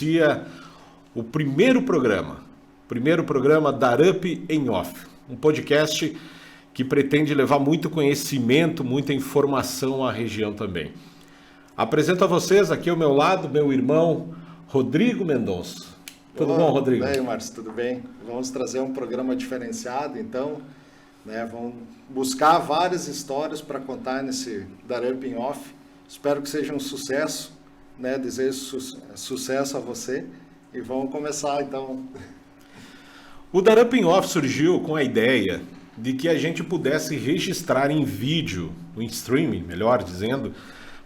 inicia o primeiro programa Dar Up em Off, um podcast que pretende levar muito conhecimento, muita informação à região também. Apresento a vocês aqui ao meu lado, meu irmão Rodrigo Mendonça. Tudo bom, Rodrigo? Tudo bem, Márcio, tudo bem. Vamos trazer um programa diferenciado, então, né? Vamos buscar várias histórias para contar nesse Dar Up em Off. Espero que seja um sucesso, né? Desejo sucesso a você e vamos começar, então. O Dar Up em Off surgiu com a ideia de que a gente pudesse registrar em vídeo, em streaming, melhor dizendo,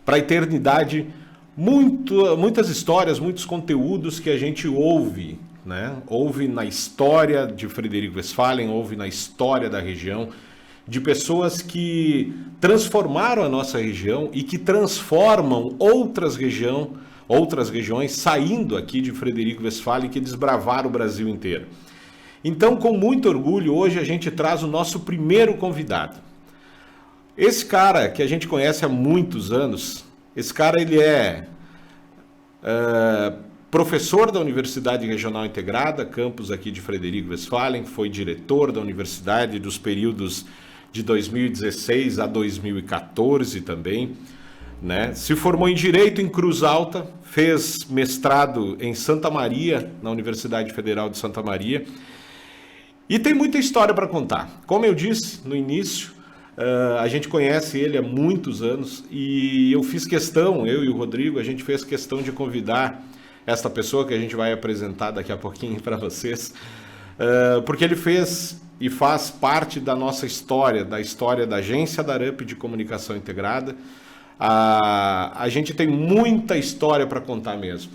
para a eternidade, muitas histórias, muitos conteúdos que a gente ouve, né? Ouve na história de Frederico Westphalen, ouve na história da região, de pessoas que transformaram a nossa região e que transformam outras regiões saindo aqui de Frederico Westphalen, que desbravaram o Brasil inteiro. Então, com muito orgulho, hoje a gente traz o nosso primeiro convidado. Esse cara que a gente conhece há muitos anos, esse cara ele é professor da Universidade Regional Integrada, campus aqui de Frederico Westphalen, foi diretor da universidade dos períodos de 2016 a 2014 também, né? Se formou em Direito em Cruz Alta, fez mestrado em Santa Maria, na Universidade Federal de Santa Maria, e tem muita história para contar. Como eu disse no início, a gente conhece ele há muitos anos e eu e o Rodrigo, a gente fez questão de convidar esta pessoa que a gente vai apresentar daqui a pouquinho para vocês, porque ele fez e faz parte da nossa história, da história da Agência Dar Up de Comunicação Integrada. A gente tem muita história para contar mesmo.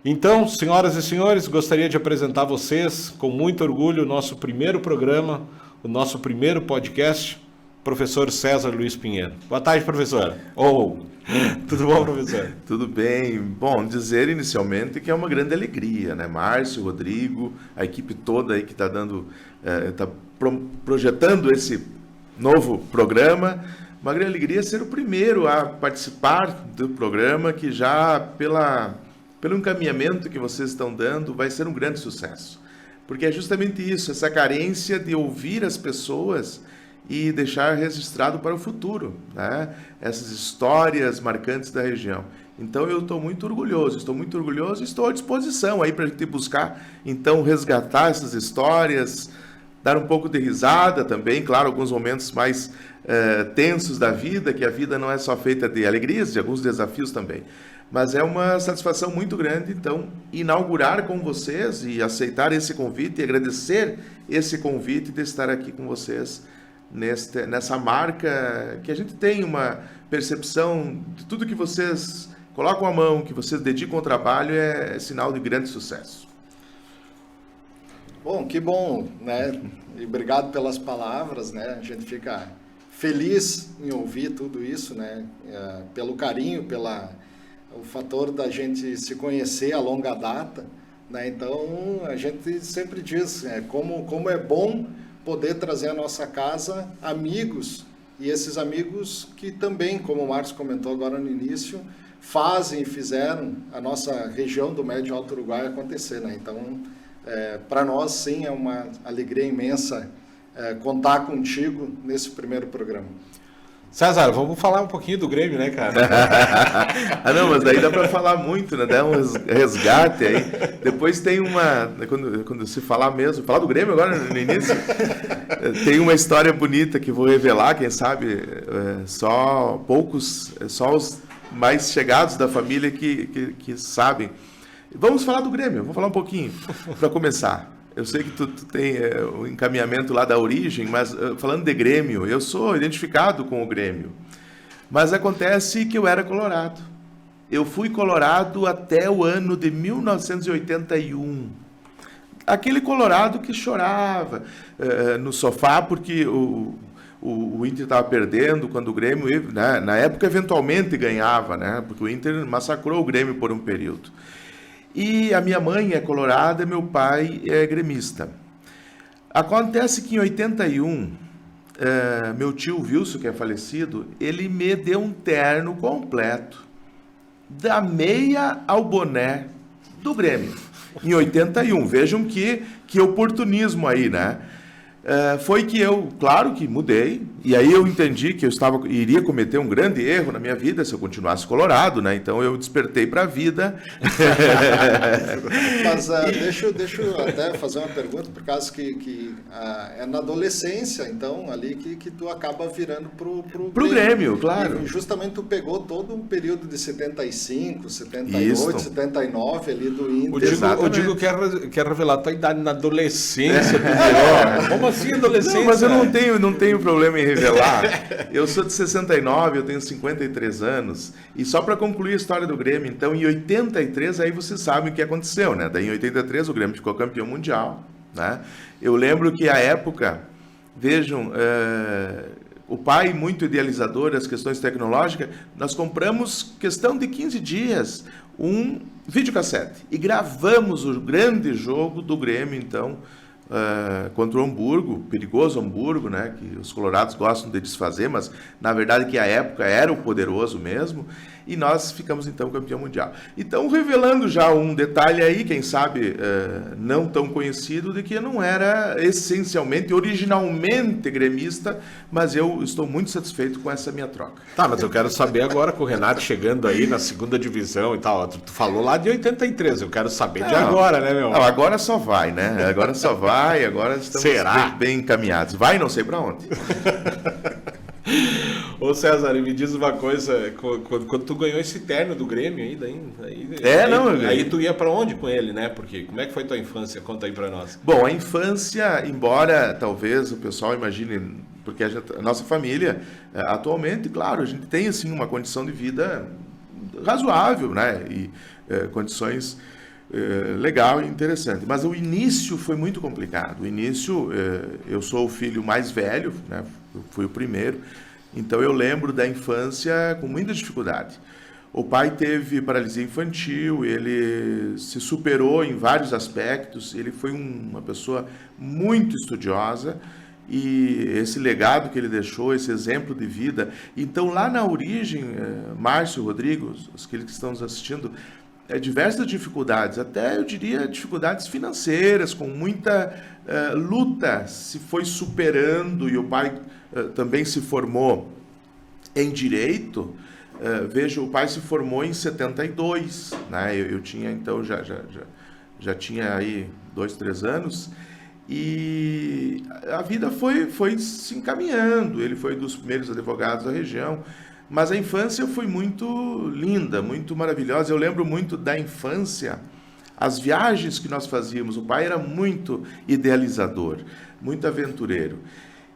Então, senhoras e senhores, gostaria de apresentar a vocês, com muito orgulho, o nosso primeiro programa, o nosso primeiro podcast, professor César Luiz Pinheiro. Boa tarde, professor. Tudo bom, professor? Tudo bem. Bom, dizer inicialmente que é uma grande alegria, né? Márcio, Rodrigo, a equipe toda aí que está projetando esse novo programa. Uma grande alegria ser o primeiro a participar do programa, que já pelo encaminhamento que vocês estão dando, vai ser um grande sucesso. Porque é justamente isso, essa carência de ouvir as pessoas e deixar registrado para o futuro, né? Essas histórias marcantes da região. Então eu estou muito orgulhoso e estou à disposição aí para a gente buscar, então, resgatar essas histórias, dar um pouco de risada também, claro, alguns momentos mais tensos da vida, que a vida não é só feita de alegrias, de alguns desafios também. Mas é uma satisfação muito grande, então, inaugurar com vocês e aceitar esse convite e agradecer esse convite de estar aqui com vocês nessa marca, que a gente tem uma percepção de tudo que vocês colocam a mão, que vocês dedicam ao trabalho, é sinal de grande sucesso. Bom, que bom, né? E obrigado pelas palavras, né? A gente fica feliz em ouvir tudo isso, né? Pelo carinho, o fator da gente se conhecer a longa data, né? Então, a gente sempre diz como é bom poder trazer à nossa casa amigos, e esses amigos que também, como o Márcio comentou agora no início, fazem e fizeram a nossa região do Médio e Alto Uruguai acontecer, né? Então, para nós, sim, é uma alegria imensa contar contigo nesse primeiro programa. César, vamos falar um pouquinho do Grêmio, né, cara? Não, mas daí dá para falar muito, né? Dá um resgate aí. Depois tem quando se falar do Grêmio agora no início, tem uma história bonita que vou revelar, quem sabe só os mais chegados da família que sabem. Vamos falar do Grêmio, vou falar um pouquinho para começar. Eu sei que tu tem o encaminhamento lá da origem, mas falando de Grêmio, eu sou identificado com o Grêmio. Mas acontece que eu era colorado. Eu fui colorado até o ano de 1981. Aquele colorado que chorava no sofá porque o Inter estava perdendo, quando o Grêmio, né, na época, eventualmente ganhava, né, porque o Inter massacrou o Grêmio por um período. E a minha mãe é colorada, meu pai é gremista. Acontece que em 81, meu tio Wilson, que é falecido, ele me deu um terno completo, da meia ao boné, do Grêmio, em 81. Vejam que oportunismo aí, né? Foi que eu, claro que mudei, e aí eu entendi que eu iria cometer um grande erro na minha vida se eu continuasse colorado, né? Então eu despertei para a vida. Mas deixa eu até fazer uma pergunta, por causa que é na adolescência, então, ali que tu acaba virando pro Grêmio, claro. E justamente tu pegou todo um período de 75, 78, Isso. 79 ali do Inter. O Digo quer revelar a tua idade na adolescência. Como assim adolescência? Não, mas eu não tenho problema em revelar. Eu sou de 69, eu tenho 53 anos. E só para concluir a história do Grêmio, então, em 83, aí vocês sabem o que aconteceu, né? Daí em 83 o Grêmio ficou campeão mundial, né? Eu lembro que à época, vejam, o pai muito idealizador das questões tecnológicas, nós compramos, questão de 15 dias, um videocassete. E gravamos o grande jogo do Grêmio, então, contra o Hamburgo, perigoso Hamburgo, né, que os colorados gostam de desfazer, mas na verdade que a época era o poderoso mesmo, e nós ficamos então campeão mundial. Então, revelando já um detalhe aí, quem sabe não tão conhecido, de que eu não era essencialmente, originalmente gremista, mas eu estou muito satisfeito com essa minha troca. Tá, mas eu quero saber agora, com o Renato chegando aí na segunda divisão e tal, tu falou lá de 83, eu quero saber de agora, né, meu? Não, agora só vai, né? Agora só vai, agora estamos Será? bem encaminhados. Vai, não sei para onde. Ô César, me diz uma coisa, quando tu ganhou esse terno do Grêmio aí tu ia pra onde com ele, né? Porque como é que foi tua infância? Conta aí pra nós. Bom, a infância, embora talvez o pessoal imagine, porque a nossa família, atualmente, claro, a gente tem assim uma condição de vida razoável, né? E condições legal e interessante. Mas o início foi muito complicado. O início, eu sou o filho mais velho, né? Eu fui o primeiro. Então eu lembro da infância com muita dificuldade. O pai teve paralisia infantil, ele se superou em vários aspectos, ele foi uma pessoa muito estudiosa e esse legado que ele deixou, esse exemplo de vida. Então lá na origem, Márcio, Rodrigo, aqueles que estão nos assistindo, diversas dificuldades, até eu diria dificuldades financeiras, com muita luta, se foi superando, e o pai também se formou em Direito. Veja, o pai se formou em 72, né? Eu tinha, então, já tinha aí 2, 3 anos, e a vida foi se encaminhando, ele foi dos primeiros advogados da região. Mas a infância foi muito linda, muito maravilhosa. Eu lembro muito da infância, as viagens que nós fazíamos. O pai era muito idealizador, muito aventureiro.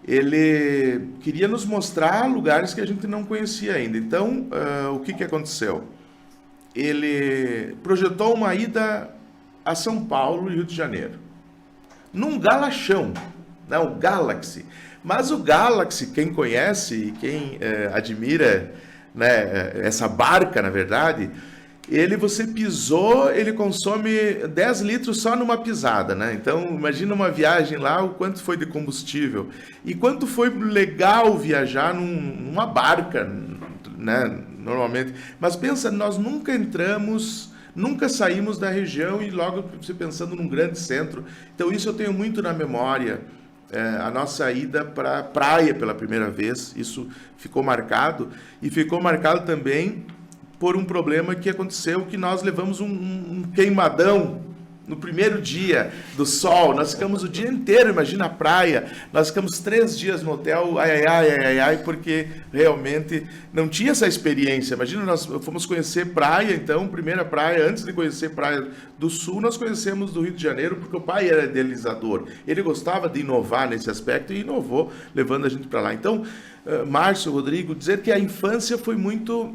Ele queria nos mostrar lugares que a gente não conhecia ainda. Então, o que aconteceu? Ele projetou uma ida a São Paulo e Rio de Janeiro, num galachão, né, o Galaxy. Mas o Galaxy, quem conhece e quem admira, né, essa barca, na verdade, você pisou, ele consome 10 litros só numa pisada, né? Então, imagina uma viagem lá, o quanto foi de combustível. E quanto foi legal viajar numa barca, né, normalmente. Mas pensa, nós nunca entramos, nunca saímos da região e logo você pensando num grande centro. Então, isso eu tenho muito na memória. A nossa ida para a praia pela primeira vez, isso ficou marcado, e ficou marcado também por um problema que aconteceu, que nós levamos um queimadão no primeiro dia do sol. Nós ficamos o dia inteiro, imagina a praia, nós ficamos 3 dias no hotel, porque realmente não tinha essa experiência. Imagina, nós fomos conhecer praia, então, primeira praia, antes de conhecer Praia do Sul, nós conhecemos do Rio de Janeiro, porque o pai era idealizador, ele gostava de inovar nesse aspecto e inovou, levando a gente para lá. Então, Márcio, Rodrigo, dizer que a infância foi muito,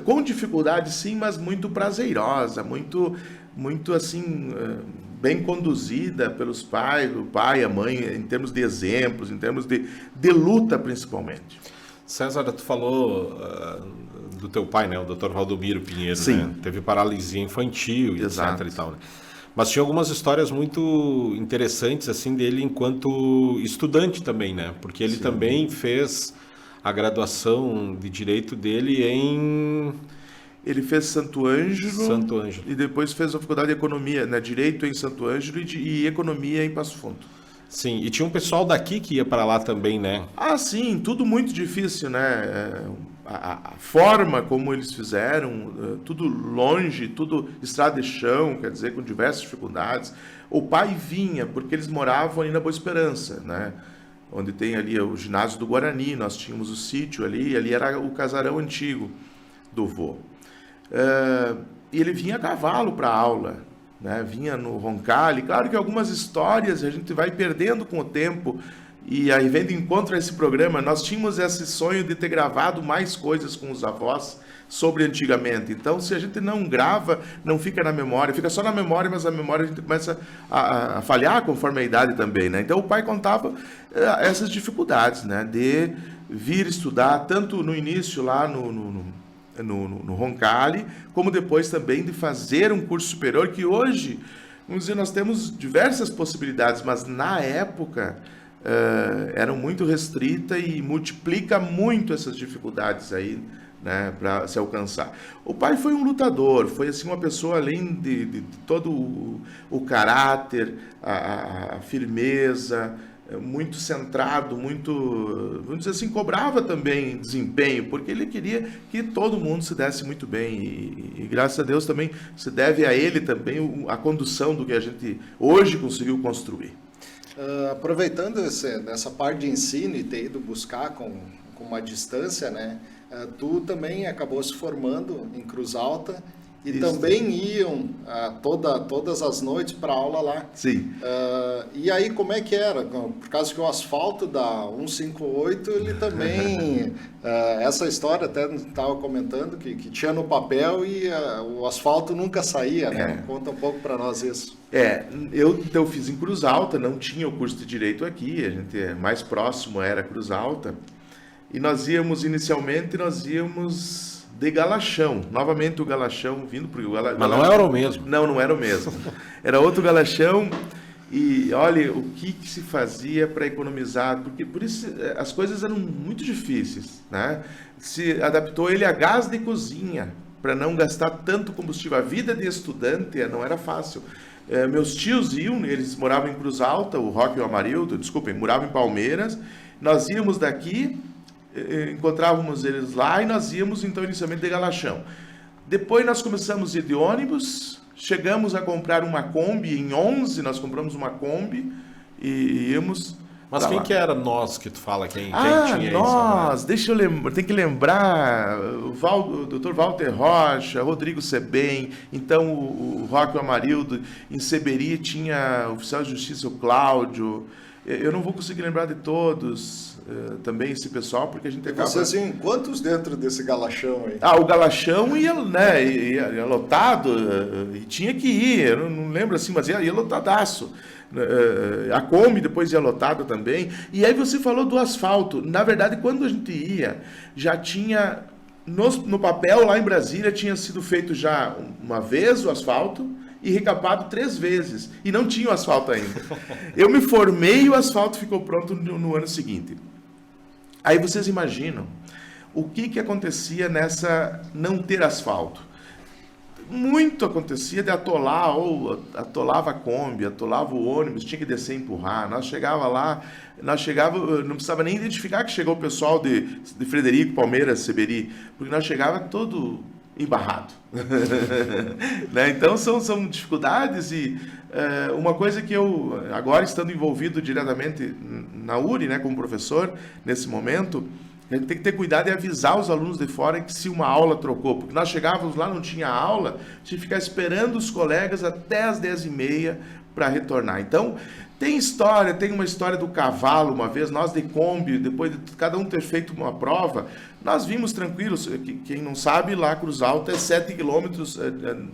com dificuldade sim, mas muito prazerosa, muito assim, bem conduzida pelos pais, o pai, a mãe, em termos de exemplos, em termos de luta principalmente. César, tu falou do teu pai, né, o Dr. Valdomiro Pinheiro, Sim. né? Teve paralisia infantil, Exato. etc. e tal, né? Mas tinha algumas histórias muito interessantes assim dele enquanto estudante também, né? Porque ele também fez a graduação de Direito dele ele fez Santo Ângelo, E depois fez a faculdade de Economia, né? Direito em Santo Ângelo e Economia em Passo Fundo. Sim, e tinha um pessoal daqui que ia para lá também, né? Ah, sim, tudo muito difícil, né? A forma como eles fizeram, tudo longe, tudo estrada de chão, quer dizer, com diversas dificuldades. O pai vinha, porque eles moravam ali na Boa Esperança, né? Onde tem ali o ginásio do Guarani, nós tínhamos o sítio ali era o casarão antigo do vô. E ele vinha a cavalo para a aula, né? Vinha no Roncalli. Claro que algumas histórias a gente vai perdendo com o tempo, e aí vendo encontro a esse programa, nós tínhamos esse sonho de ter gravado mais coisas com os avós sobre antigamente. Então, se a gente não grava, não fica na memória, fica só na memória, mas a memória a gente começa a falhar conforme a idade também, né? Então, o pai contava essas dificuldades, né? De vir estudar, tanto no início lá no Roncalli, como depois também de fazer um curso superior, que hoje, vamos dizer, nós temos diversas possibilidades, mas na época eram muito restrita e multiplica muito essas dificuldades aí, né, para se alcançar. O pai foi um lutador, foi assim uma pessoa, além de todo o caráter, a firmeza, muito centrado, muito, vamos dizer assim, cobrava também desempenho, porque ele queria que todo mundo se desse muito bem, e graças a Deus também se deve a ele também a condução do que a gente hoje conseguiu construir. Aproveitando essa parte de ensino e ter ido buscar com uma distância, né? Tu também acabou se formando em Cruz Alta e Isso. também iam todas as noites para aula lá. Sim. E aí como é que era? Por causa que o asfalto da 158, ele também... essa história até estava comentando que tinha no papel e o asfalto nunca saía, né? Conta um pouco para nós isso. Eu fiz em Cruz Alta, não tinha o curso de Direito aqui, a gente mais próximo era Cruz Alta, e nós íamos de Galachão, novamente o Galachão vindo para o Galachão. Mas não era o mesmo. Não era o mesmo. Era outro Galachão, e olha o que se fazia para economizar, porque por isso as coisas eram muito difíceis, né? Se adaptou ele a gás de cozinha, para não gastar tanto combustível. A vida de estudante não era fácil. Meus tios iam, eles moravam em Cruz Alta, o Roque e o Amarildo, desculpem, moravam em Palmeiras. Nós íamos daqui, encontrávamos eles lá e nós íamos então inicialmente de Galachão. Depois nós começamos a ir de ônibus, chegamos a comprar uma Kombi, em 11 nós compramos uma Kombi e íamos... Mas quem que era nós que tu fala? Quem tinha nós, isso? Deixa eu lembrar, tem que lembrar, o Dr. Walter Rocha, Rodrigo Sebem, então o Roque Amarildo, em Seberi tinha o oficial de justiça, o Cláudio, eu não vou conseguir lembrar de todos, também esse pessoal, porque a gente acaba... Você, assim, quantos dentro desse Galachão aí? O Galachão ia lotado, e tinha que ir, eu não lembro assim, mas ia lotadaço. A Kombi depois ia lotada também. E aí você falou do asfalto. Na verdade, quando a gente ia, já tinha no papel lá em Brasília, tinha sido feito já uma vez o asfalto e recapado 3 vezes, e não tinha o asfalto ainda. Eu me formei e o asfalto ficou pronto no ano seguinte. Aí vocês imaginam o que acontecia nessa não ter asfalto. Muito acontecia de atolar, ou atolava a Kombi, atolava o ônibus, tinha que descer e empurrar. Nós chegava lá, não precisava nem identificar que chegou o pessoal de Frederico, Palmeiras, Seberi, porque nós chegava todo embarrado. Né? Então são dificuldades e uma coisa que eu, agora estando envolvido diretamente na URI, né, como professor, nesse momento, a gente tem que ter cuidado e avisar os alunos de fora que se uma aula trocou, porque nós chegávamos lá, não tinha aula, tinha que ficar esperando os colegas até as 10h30 para retornar. Então, tem uma história do cavalo, uma vez, nós de Kombi, depois de cada um ter feito uma prova, nós vimos tranquilos, quem não sabe, lá Cruz Alta é 7 quilômetros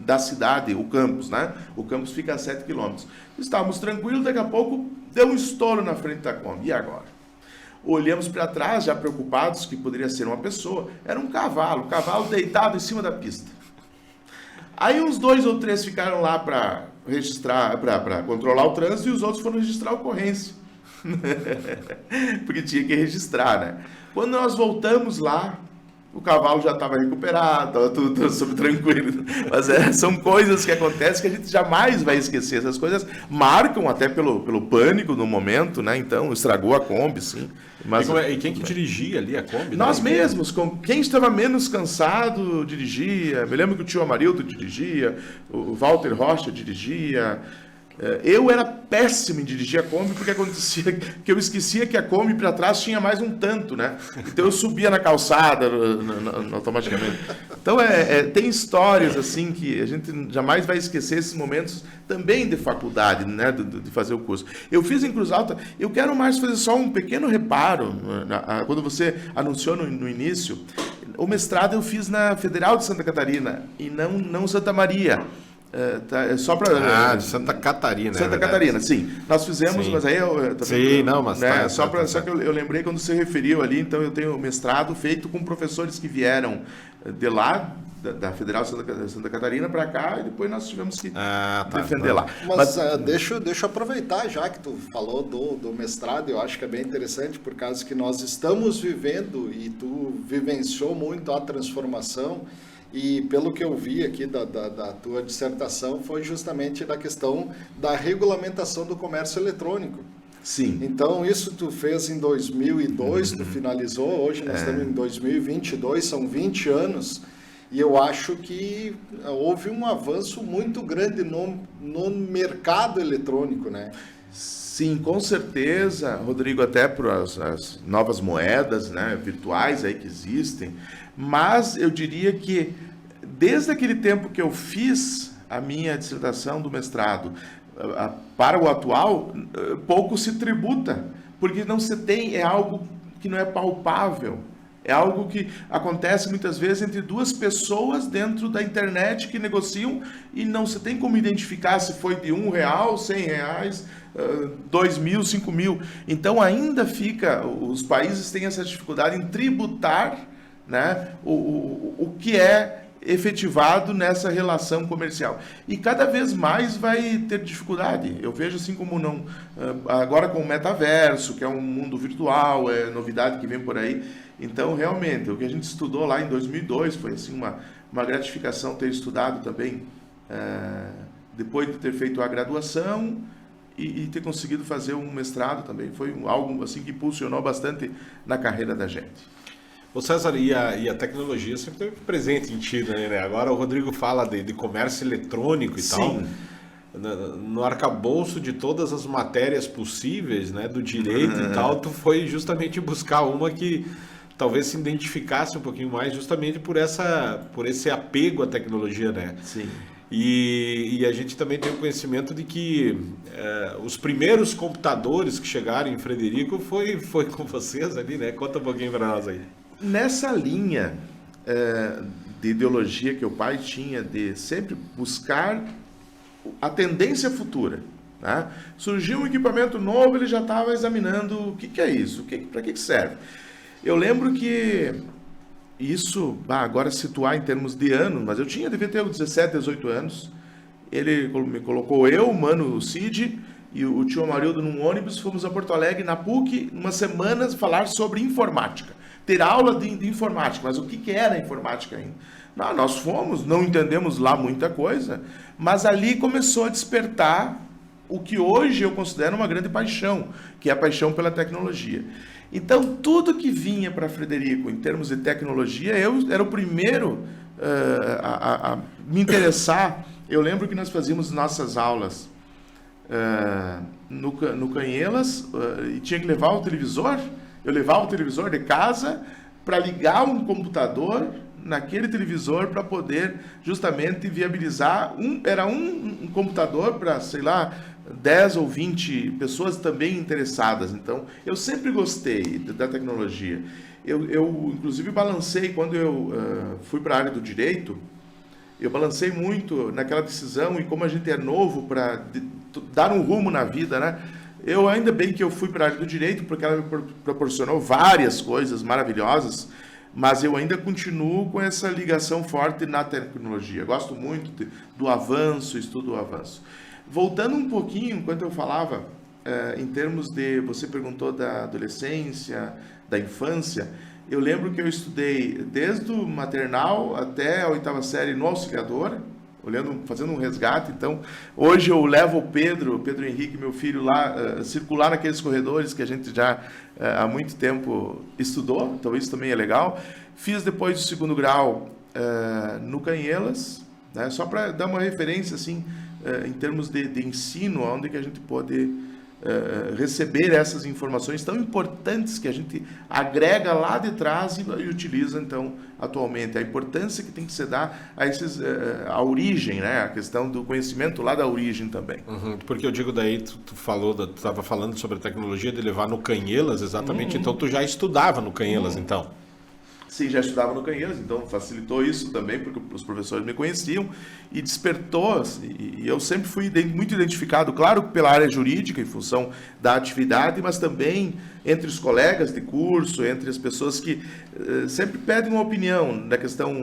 da cidade, o campus, né? O campus fica a 7 quilômetros. Estávamos tranquilos, daqui a pouco deu um estouro na frente da Kombi, e agora? Olhamos para trás, já preocupados que poderia ser uma pessoa. Era um cavalo deitado em cima da pista. Aí uns 2 ou 3 ficaram lá para registrar, para controlar o trânsito, e os outros foram registrar a ocorrência. Porque tinha que registrar, né? Quando nós voltamos lá, o cavalo já estava recuperado, estava tudo super tranquilo. Mas são coisas que acontecem que a gente jamais vai esquecer. Essas coisas marcam até pelo pânico no momento, né? Então, estragou a Kombi, sim. Mas, e quem que dirigia ali a Kombi? Nós mesmos. Quem estava menos cansado dirigia. Me lembro que o tio Amarildo dirigia, o Walter Rocha dirigia. Eu era péssimo em dirigir a Kombi, porque acontecia que eu esquecia que a Kombi para trás tinha mais um tanto, né? Então eu subia na calçada automaticamente. Então tem histórias assim que a gente jamais vai esquecer, esses momentos também de faculdade, né? De fazer o curso. Eu fiz em Cruz Alta. Eu quero mais fazer só um pequeno reparo. Quando você anunciou no início, o mestrado eu fiz na Federal de Santa Catarina e não Santa Maria. É só para de Santa Catarina. Santa Catarina, sim. Nós fizemos, sim. Mas aí eu também. Sim, não, mas né, só que eu lembrei quando você referiu ali, então eu tenho mestrado feito com professores que vieram de lá, da Federal de Santa Catarina para cá, e depois nós tivemos que defender lá. Mas deixa eu aproveitar, já que tu falou do mestrado, eu acho que é bem interessante, por causa que nós estamos vivendo, e tu vivenciou muito a transformação. E pelo que eu vi aqui da tua dissertação, foi justamente da questão da regulamentação do comércio eletrônico. Sim. Então, isso tu fez em 2002, tu finalizou, hoje nós estamos em 2022, são 20 anos, e eu acho que houve um avanço muito grande no mercado eletrônico, né? Sim, com certeza, Rodrigo, até para as novas moedas, né, virtuais aí que existem, mas eu diria que desde aquele tempo que eu fiz a minha dissertação do mestrado para o atual, pouco se tributa, porque não se tem, é algo que não é palpável. É algo que acontece muitas vezes entre duas pessoas dentro da internet que negociam e não se tem como identificar se foi de R$1, R$100, 2.000, 5.000. Então ainda fica, os países têm essa dificuldade em tributar, né, o que é efetivado nessa relação comercial. E cada vez mais vai ter dificuldade. Eu vejo assim como não... Agora com o metaverso, que é um mundo virtual, é novidade que vem por aí. Então, realmente, o que a gente estudou lá em 2002 foi assim, uma gratificação ter estudado também, depois de ter feito a graduação e ter conseguido fazer um mestrado também. Foi algo assim que impulsionou bastante na carreira da gente. Ô César, e a tecnologia sempre esteve presente em ti, né? Agora o Rodrigo fala de comércio eletrônico e Sim. tal. No arcabouço de todas as matérias possíveis, né, do direito e tal, tu foi justamente buscar uma que talvez se identificasse um pouquinho mais justamente por esse apego à tecnologia, né? Sim. E a gente também tem o conhecimento de que os primeiros computadores que chegaram em Frederico foi com vocês ali, né? Conta um pouquinho para nós aí. Nessa linha de ideologia que o pai tinha de sempre buscar a tendência futura, né? Surgiu um equipamento novo, ele já estava examinando o que é isso, para que serve. Eu lembro que isso, agora situar em termos de anos, mas eu devia ter 17, 18 anos, ele me colocou eu, o Mano, o Cid e o tio Amarildo num ônibus, fomos a Porto Alegre, na PUC, umas semanas, falar sobre informática. Ter aula de informática, mas o que era informática ainda? Nós fomos, não entendemos lá muita coisa, mas ali começou a despertar o que hoje eu considero uma grande paixão, que é a paixão pela tecnologia. Então, tudo que vinha para Frederico em termos de tecnologia, eu era o primeiro a me interessar. Eu lembro que nós fazíamos nossas aulas no Canhelas e tinha que levar o televisor. Eu levava o televisor de casa para ligar um computador naquele televisor para poder justamente viabilizar era um computador para, sei lá, 10 ou 20 pessoas também interessadas. Então, eu sempre gostei da tecnologia. Eu inclusive, balancei, quando eu fui para a área do direito, eu balancei muito naquela decisão e como a gente é novo para dar um rumo na vida, né? Eu ainda bem que eu fui para a área do direito, porque ela me proporcionou várias coisas maravilhosas, mas eu ainda continuo com essa ligação forte na tecnologia. Gosto muito do avanço, estudo o avanço. Voltando um pouquinho, enquanto eu falava em termos de, você perguntou da adolescência, da infância, eu lembro que eu estudei desde o maternal até a 8ª série no Auxiliador, fazendo um resgate. Então, hoje eu levo o Pedro Henrique, meu filho, lá, circular naqueles corredores que a gente já há muito tempo estudou, então isso também é legal. Fiz depois do 2º grau no Canhelas, né, só para dar uma referência assim, em termos de ensino, onde que a gente pode receber essas informações tão importantes que a gente agrega lá de trás e utiliza então atualmente. A importância que tem que se dar a origem, né? A questão do conhecimento lá da origem também. Porque eu digo daí, tu estava falando sobre a tecnologia de levar no Canhelas, exatamente, então tu já estudava no Canhelas, então? Sim, já estudava no Canhelas, então facilitou isso também, porque os professores me conheciam e despertou, e eu sempre fui muito identificado, claro, pela área jurídica, em função da atividade, mas também entre os colegas de curso, entre as pessoas que sempre pedem uma opinião da questão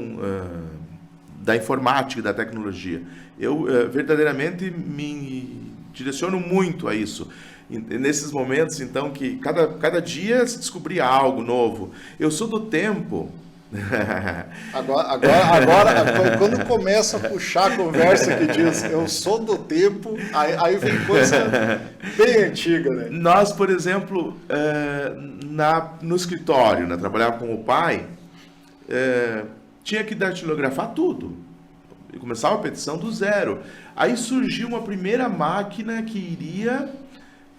da informática e da tecnologia. Eu verdadeiramente me direciono muito a isso. Nesses momentos, então, que cada dia se descobria algo novo. Eu sou do tempo... Agora, quando começa a puxar a conversa que diz eu sou do tempo, aí vem coisa bem antiga, né? Nós, por exemplo, no escritório, né, trabalhava com o pai, tinha que datilografar tudo. E começava a petição do zero. Aí surgiu uma primeira máquina que iria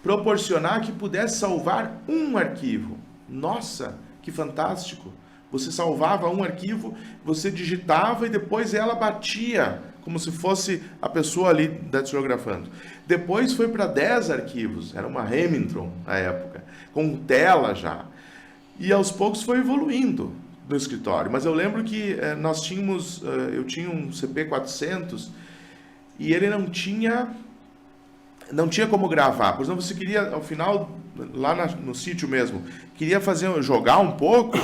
proporcionar que pudesse salvar um arquivo. Nossa, que fantástico! Você salvava um arquivo, você digitava e depois ela batia, como se fosse a pessoa ali datilografando. Depois foi para 10 arquivos, era uma Remington na época, com tela já. E aos poucos foi evoluindo no escritório. Mas eu lembro que eu tinha um CP400 e ele não tinha como gravar. Por exemplo, você queria, ao final, lá no sítio mesmo, queria jogar um pouco,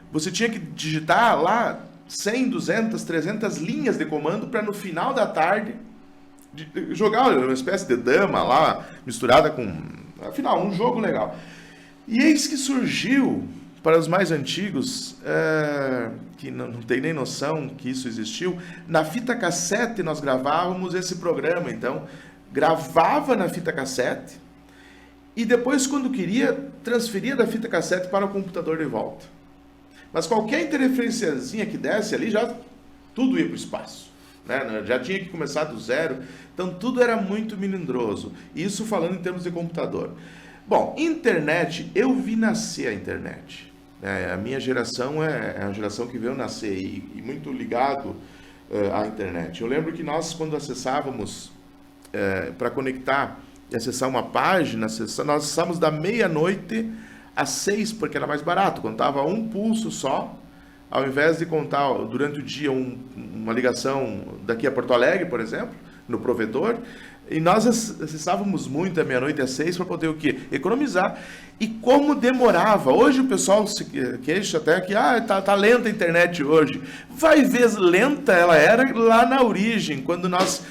você tinha que digitar lá 100, 200, 300 linhas de comando para no final da tarde jogar uma espécie de dama lá, misturada com, afinal, um jogo legal. E eis que surgiu, para os mais antigos, que não tem nem noção que isso existiu, na fita cassete nós gravávamos esse programa, então... Gravava na fita cassete e depois, quando queria, transferia da fita cassete para o computador de volta. Mas qualquer interferenciazinha que desse ali, já tudo ia para o espaço, né? Já tinha que começar do zero. Então, tudo era muito melindroso. Isso falando em termos de computador. Bom, internet, eu vi nascer a internet. A minha geração é a geração que veio nascer e muito ligado à internet. Eu lembro que nós, quando acessávamos... para conectar e acessar uma página, nós acessávamos da meia-noite às 6, porque era mais barato, contava um pulso só, ao invés de contar durante o dia uma ligação daqui a Porto Alegre, por exemplo, no provedor, e nós acessávamos muito da meia-noite às 6 para poder o quê? Economizar. E como demorava. Hoje o pessoal se queixa até que tá lenta a internet hoje. Vai ver, lenta ela era lá na origem. Quando nós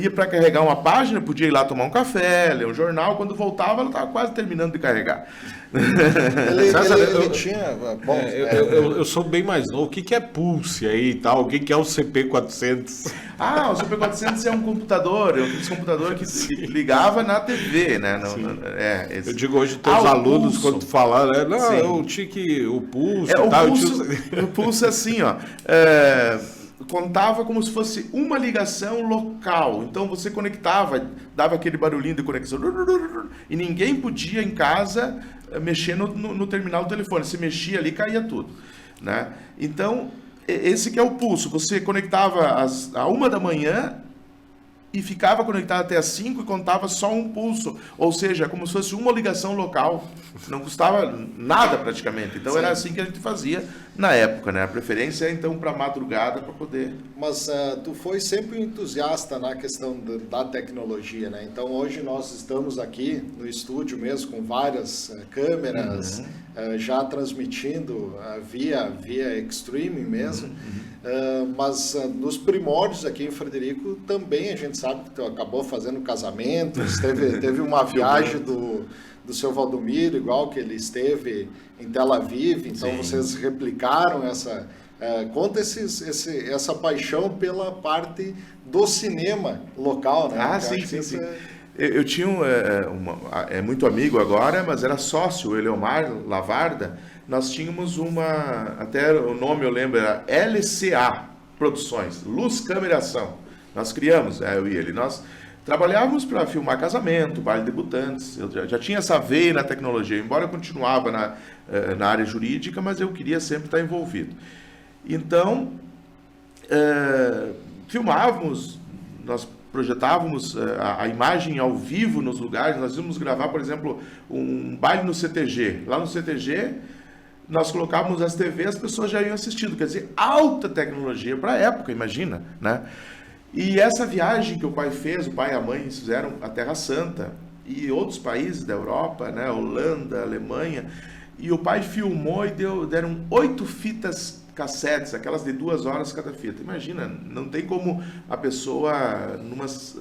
ia para carregar uma página, podia ir lá tomar um café, ler um jornal. Quando voltava, ela estava quase terminando de carregar. Ele tinha... Bom, eu sou bem mais novo. O que é Pulse aí e tal? O que é o CP400? O CP400 é um computador. É um computador que ligava na TV, né? Eu digo hoje teus alunos, quando tu falar, né? Não, eu tinha que... O Pulse e tal. O Pulse é assim, ó. Contava como se fosse uma ligação local. Então você conectava, dava aquele barulhinho de conexão. E ninguém podia em casa mexer no terminal do telefone. Se mexia ali, caía tudo, né? Então, esse que é o pulso. Você conectava às 1 da manhã e ficava conectado até às 5 e contava só um pulso. Ou seja, como se fosse uma ligação local. Não custava nada praticamente. Então era assim que a gente fazia na época, né? A preferência é então para madrugada para poder... Mas tu foi sempre um entusiasta na questão da tecnologia, né? Então hoje nós estamos aqui no estúdio mesmo com várias câmeras, já transmitindo via Extreme mesmo, mas nos primórdios aqui em Frederico também a gente sabe que tu acabou fazendo casamentos, teve uma viagem do seu Valdomiro, igual que ele esteve em Tel Aviv, então Sim. vocês replicaram essa... conta essa paixão pela parte do cinema local, né? Sim. Eu tinha muito amigo agora, mas era sócio, o Eleomar Lavarda. Nós tínhamos até o nome eu lembro, era LCA Produções, Luz, Câmera e Ação. Nós criamos, eu e ele, nós trabalhávamos para filmar casamento, baile de debutantes. Eu já tinha essa veia na tecnologia, embora eu continuava na área jurídica, mas eu queria sempre estar envolvido. Então, filmávamos, nós projetávamos a imagem ao vivo nos lugares. Nós íamos gravar, por exemplo, um baile no CTG. Lá no CTG, nós colocávamos as TVs, as pessoas já iam assistindo. Quer dizer, alta tecnologia para a época, imagina, né? E essa viagem que o pai fez, o pai e a mãe fizeram a Terra Santa e outros países da Europa, né? Holanda, Alemanha, e o pai filmou e deram 8 fitas cassetes, aquelas de 2 horas cada fita. Imagina, não tem como a pessoa,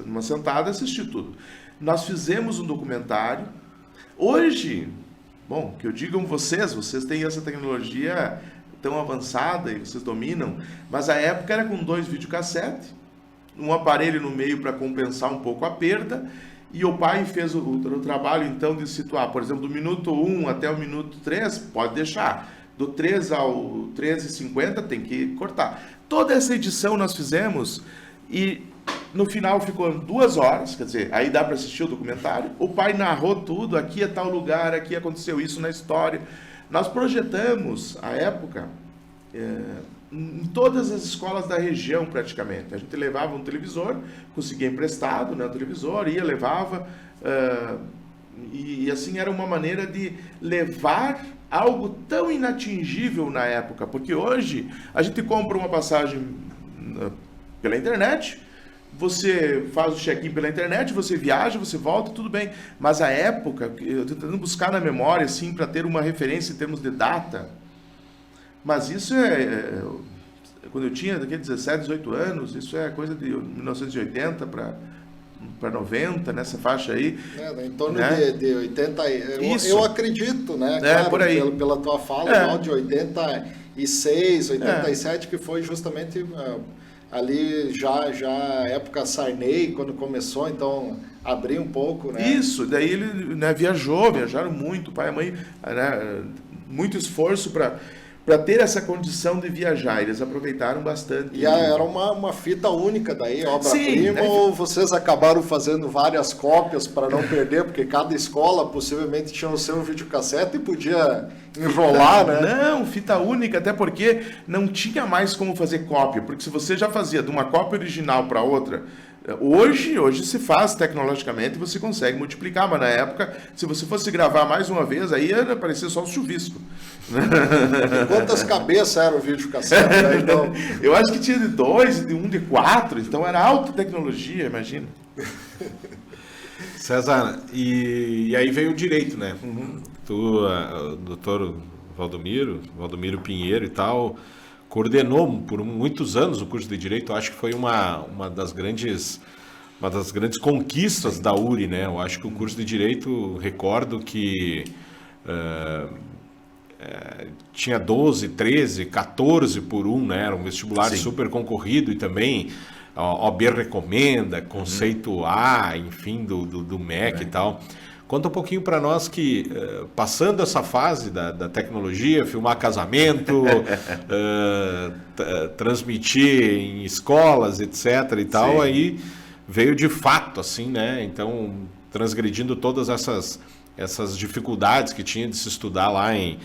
numa sentada, assistir tudo. Nós fizemos um documentário. Hoje, bom, que eu digam vocês têm essa tecnologia tão avançada e vocês dominam, mas a época era com 2 videocassetes, um aparelho no meio para compensar um pouco a perda, e o pai fez o trabalho, então, de situar, por exemplo, do minuto 1 até o minuto 3, pode deixar. Do 3 ao 13h50 tem que cortar. Toda essa edição nós fizemos e no final ficou 2 horas, quer dizer, aí dá para assistir o documentário. O pai narrou tudo, aqui é tal lugar, aqui aconteceu isso na história. Nós projetamos, à época, em todas as escolas da região praticamente. A gente levava um televisor, conseguia emprestado, né, o televisor, levava, e assim era uma maneira de levar algo tão inatingível na época, porque hoje a gente compra uma passagem pela internet, você faz o check-in pela internet, você viaja, você volta, tudo bem. Mas a época, eu estou tentando buscar na memória, assim, para ter uma referência em termos de data, mas isso quando eu tinha daqueles 17, 18 anos, isso é coisa de 1980 para 90, nessa faixa aí. Em torno, né? de 80. Isso. Eu acredito, né? Claro, por aí. Pela tua fala, de 86, 87, que foi justamente ali já época Sarney, quando começou, então abrir um pouco, né? Isso, daí ele, né, viajaram muito, pai e mãe, né, muito esforço para ter essa condição de viajar, eles aproveitaram bastante. E era uma fita única daí, obra-prima, ou vocês acabaram fazendo várias cópias para não perder, porque cada escola possivelmente tinha o seu videocassete e podia enrolar, né? Não, fita única, até porque não tinha mais como fazer cópia, porque se você já fazia de uma cópia original para outra, hoje se faz tecnologicamente, você consegue multiplicar, mas na época, se você fosse gravar mais uma vez, aí ia aparecer só o chuvisco. E quantas cabeças era o videocassete? Né? Então... Eu acho que tinha de 2, de 1, de 4, então era alta tecnologia, imagina. César, e aí veio o direito, né? Tu, o doutor Valdomiro Pinheiro e tal, coordenou por muitos anos o curso de Direito. Eu acho que foi uma das grandes conquistas da URI, né? Eu acho que o curso de Direito, recordo que tinha 12, 13, 14 por 1, né? Era um vestibular super concorrido e também OAB recomenda, conceito A, enfim, do MEC e tal. Conta um pouquinho para nós que, passando essa fase da tecnologia, filmar casamento, transmitir em escolas, etc. e tal, aí veio de fato, assim, né? Então, transgredindo todas essas dificuldades que tinha de se estudar lá em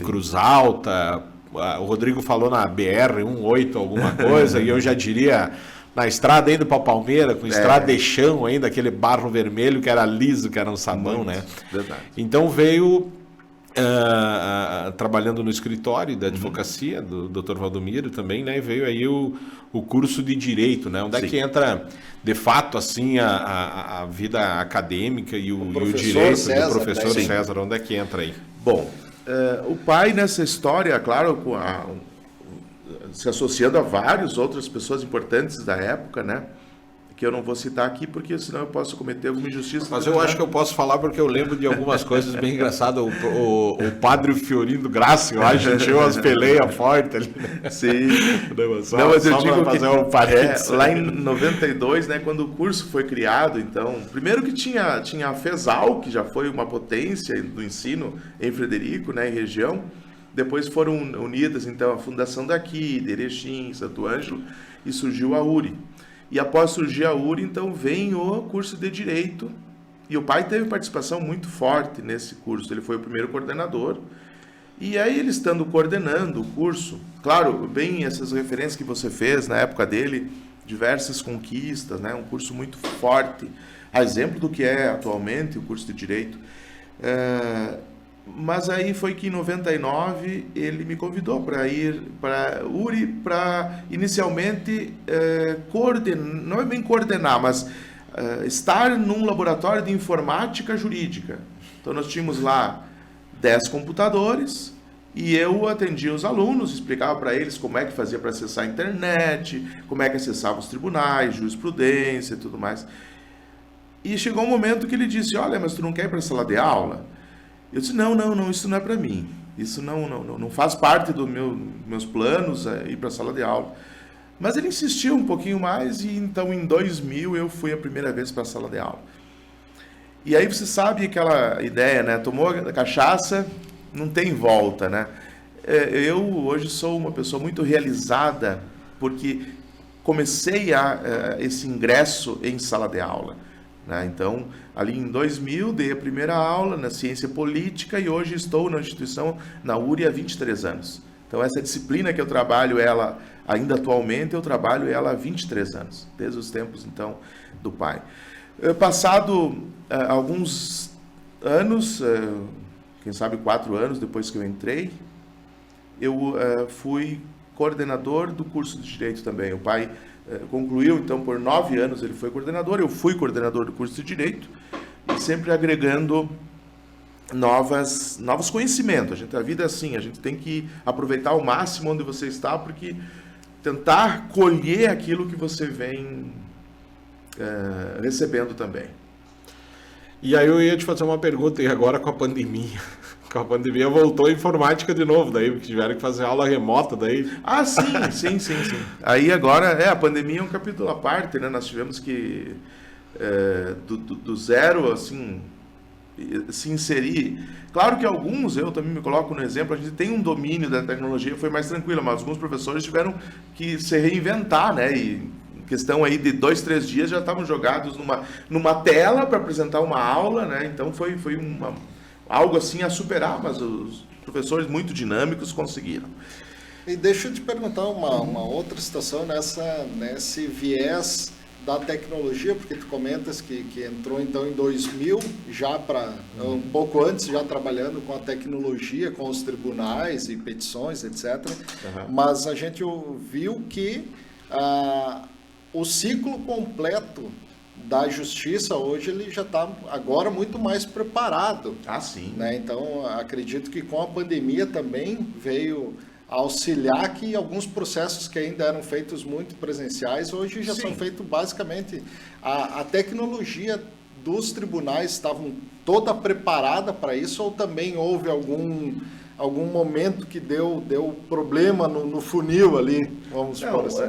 Cruz Alta. O Rodrigo falou na BR-18 alguma coisa, e eu já diria... Na estrada indo para Palmeira, com estrada de chão ainda, aquele barro vermelho que era liso, que era um sabão, né? Verdade. Então veio trabalhando no escritório da advocacia do Dr. Valdomiro também, né? E veio aí o curso de Direito, né? Onde é que entra, de fato, assim, a vida acadêmica e o direito César, do professor César, onde é que entra aí? Bom, O pai nessa história, claro, se associando a várias outras pessoas importantes da época, né? Que eu não vou citar aqui, porque senão eu posso cometer alguma injustiça. Mas eu acho que eu posso falar porque eu lembro de algumas coisas bem engraçadas. O padre Fiorino Graça, eu acho, tinha umas peleias fortes ali. Sim. Não, mas eu digo fazer um parênteses. Lá em 92, né, quando o curso foi criado, então, primeiro que tinha a FESAL, que já foi uma potência do ensino em Frederico, né, em região. Depois foram unidas, então, a fundação daqui, de Erechim, Santo Ângelo, e surgiu a URI. E após surgir a URI, então, vem o curso de Direito. E o pai teve participação muito forte nesse curso. Ele foi o primeiro coordenador. E aí, ele estando coordenando o curso, claro, bem essas referências que você fez na época dele, diversas conquistas, né? Um curso muito forte, a exemplo do que é atualmente o curso de Direito. Mas aí foi que em 99 ele me convidou para ir para URI para inicialmente não é bem coordenar, mas estar num laboratório de informática jurídica. Então nós tínhamos lá 10 computadores e eu atendia os alunos, explicava para eles como é que fazia para acessar a internet, como é que acessava os tribunais, jurisprudência e tudo mais. E chegou um momento que ele disse: olha, mas tu não quer ir para a sala de aula? Eu disse: não, isso não é para mim. Isso não faz parte dos meus planos ir para a sala de aula. Mas ele insistiu um pouquinho mais e então em 2000 eu fui a primeira vez para a sala de aula. E aí você sabe aquela ideia, né? Tomou a cachaça, não tem volta, né? Eu hoje sou uma pessoa muito realizada porque comecei esse ingresso em sala de aula. Então, ali em 2000, dei a primeira aula na ciência política e hoje estou na instituição, na URI, há 23 anos. Então, essa disciplina que eu trabalho ela, ainda atualmente, eu trabalho ela há 23 anos, desde os tempos, então, do pai. Passado alguns anos, quem sabe 4 anos depois que eu entrei, eu fui coordenador do curso de Direito também. O pai concluiu, então, por 9 anos ele foi coordenador, eu fui coordenador do curso de Direito, e sempre agregando novos conhecimentos. A vida é assim, a gente tem que aproveitar ao máximo onde você está, porque tentar colher aquilo que você vem recebendo também. E aí eu ia te fazer uma pergunta, e agora com a pandemia? Com a pandemia voltou a informática de novo, daí, porque tiveram que fazer aula remota daí. Ah, sim. Aí agora, a pandemia é um capítulo à parte, né? Nós tivemos que, do zero, assim, se inserir. Claro que alguns, eu também me coloco no exemplo, a gente tem um domínio da tecnologia, foi mais tranquilo, mas alguns professores tiveram que se reinventar, né? E questão aí de 2, 3 dias já estavam jogados numa tela para apresentar uma aula, né? Então foi algo assim a superar, mas os professores muito dinâmicos conseguiram. E deixa eu te perguntar uma outra situação nesse viés da tecnologia, porque tu comentas que entrou então em 2000, já um pouco antes, já trabalhando com a tecnologia, com os tribunais e petições, etc. Mas a gente viu que o ciclo completo da justiça hoje ele já está agora muito mais preparado. Sim. Né? Então, acredito que com a pandemia também veio auxiliar que alguns processos que ainda eram feitos muito presenciais, hoje já são feitos basicamente... A tecnologia dos tribunais estavam toda preparada para isso, ou também houve algum momento que deu problema no funil ali, vamos supor assim?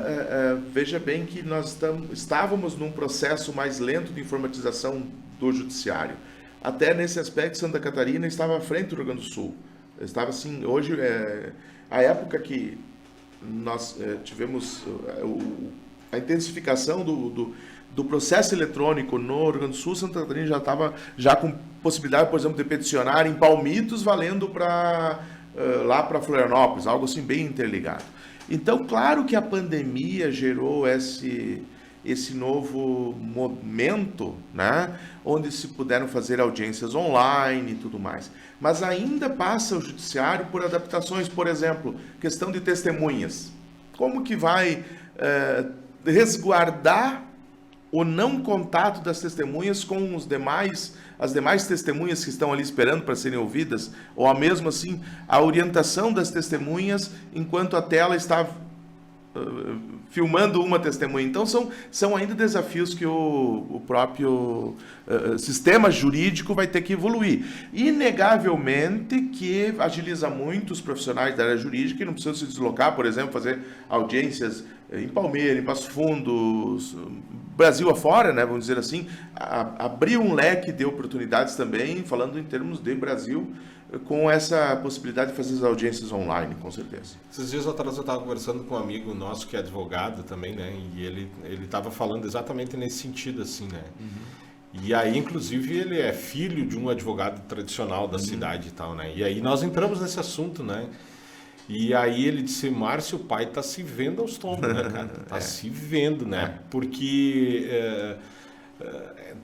Veja bem que nós estávamos num processo mais lento de informatização do judiciário. Até nesse aspecto, Santa Catarina estava à frente do Rio Grande do Sul. Estava assim, hoje, a época que nós tivemos a intensificação do processo eletrônico no Rio Grande do Sul, Santa Catarina já estava com possibilidade, por exemplo, de peticionar em Palmitos, valendo lá para Florianópolis, algo assim bem interligado. Então, claro que a pandemia gerou esse novo momento, né, onde se puderam fazer audiências online e tudo mais. Mas ainda passa o judiciário por adaptações, por exemplo, questão de testemunhas. Como que vai resguardar o não contato das testemunhas com as demais testemunhas que estão ali esperando para serem ouvidas, ou a mesmo assim, a orientação das testemunhas enquanto a tela está filmando uma testemunha. Então, são ainda desafios que o próprio sistema jurídico vai ter que evoluir. Inegavelmente que agiliza muito os profissionais da área jurídica e não precisam se deslocar, por exemplo, fazer audiências em Palmeira, em Passo Fundo, Brasil afora, né, vamos dizer assim, abrir um leque de oportunidades também, falando em termos de Brasil, com essa possibilidade de fazer as audiências online, com certeza. Esses dias atrás eu estava conversando com um amigo nosso que é advogado também, né? E ele estava falando exatamente nesse sentido, assim, né? E aí, inclusive, ele é filho de um advogado tradicional da cidade e tal, né? E aí nós entramos nesse assunto, né? E aí ele disse, Márcio, o pai tá se vendo aos tombos, né, cara? Tá se vendo, né? Porque...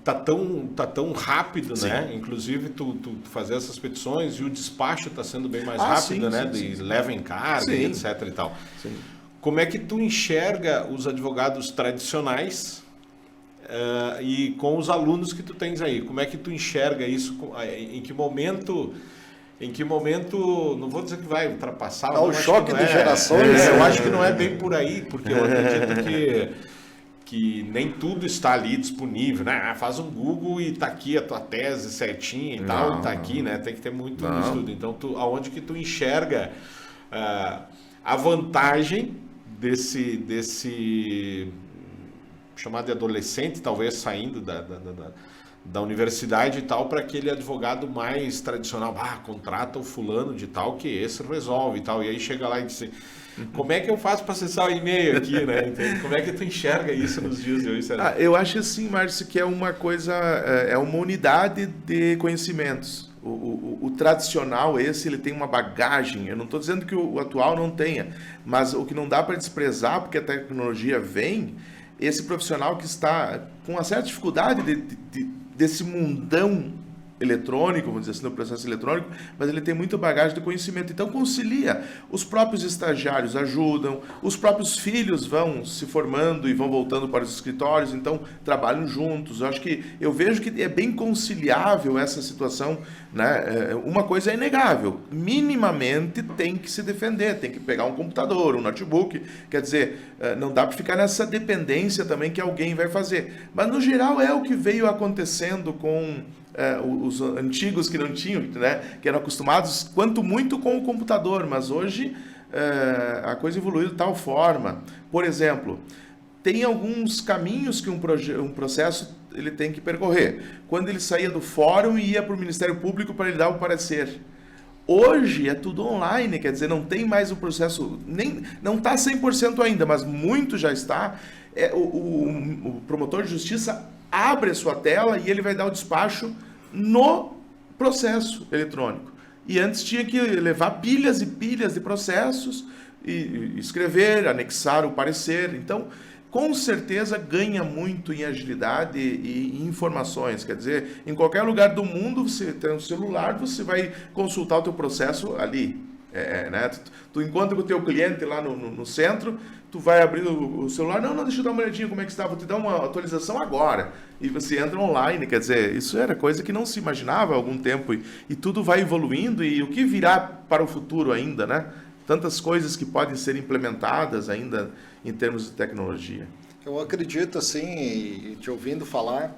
tá tão rápido, sim, né? Inclusive tu fazer essas petições e o despacho está sendo bem mais rápido, sim, né? Sim, leva em carga, sim, etc e tal. Sim. Como é que tu enxerga os advogados tradicionais e com os alunos que tu tens aí? Como é que tu enxerga isso? Em que momento, não vou dizer que vai ultrapassar... o choque de gerações. Eu acho que não é bem por aí, porque eu acredito que nem tudo está ali disponível, né? Faz um Google e tá aqui a tua tese certinha e tal, tá aqui, né? Tem que ter muito estudo. Então, aonde que tu enxerga a vantagem desse chamado de adolescente, talvez saindo da universidade e tal, para aquele advogado mais tradicional, contrata o fulano de tal que esse resolve e tal, e aí chega lá e diz, como é que eu faço para acessar o e-mail aqui, né? Entende? Como é que tu enxerga isso nos dias de hoje? Eu acho assim, Márcio, que é uma coisa, é uma unidade de conhecimentos. O tradicional, ele tem uma bagagem. Eu não estou dizendo que o atual não tenha, mas o que não dá para desprezar, porque a tecnologia vem, esse profissional que está com uma certa dificuldade desse mundão eletrônico, vamos dizer assim, no processo eletrônico, mas ele tem muita bagagem de conhecimento. Então, concilia. Os próprios estagiários ajudam, os próprios filhos vão se formando e vão voltando para os escritórios, então trabalham juntos. Eu vejo que é bem conciliável essa situação, né? Uma coisa é inegável, minimamente tem que se defender, tem que pegar um computador, um notebook, quer dizer, não dá para ficar nessa dependência também que alguém vai fazer. Mas, no geral, é o que veio acontecendo com os antigos que não tinham, né, que eram acostumados, quanto muito com o computador, mas hoje a coisa evoluiu de tal forma. Por exemplo, tem alguns caminhos que um processo ele tem que percorrer. Quando ele saía do fórum e ia para o Ministério Público para ele dar o parecer. Hoje é tudo online, quer dizer, não tem mais o processo, não está 100% ainda, mas muito já está. O promotor de justiça abre a sua tela e ele vai dar o despacho no processo eletrônico. E antes tinha que levar pilhas e pilhas de processos, e escrever, anexar o parecer. Então, com certeza ganha muito em agilidade e em informações. Quer dizer, em qualquer lugar do mundo, você tem um celular, você vai consultar o teu processo ali. Né? Tu encontra com o teu cliente lá no centro, tu vai abrir o celular, não, deixa eu dar uma olhadinha como é que está, vou te dar uma atualização agora. E você entra online, quer dizer, isso era coisa que não se imaginava há algum tempo, e tudo vai evoluindo, e o que virá para o futuro ainda, né? Tantas coisas que podem ser implementadas ainda em termos de tecnologia. Eu acredito, assim, te ouvindo falar,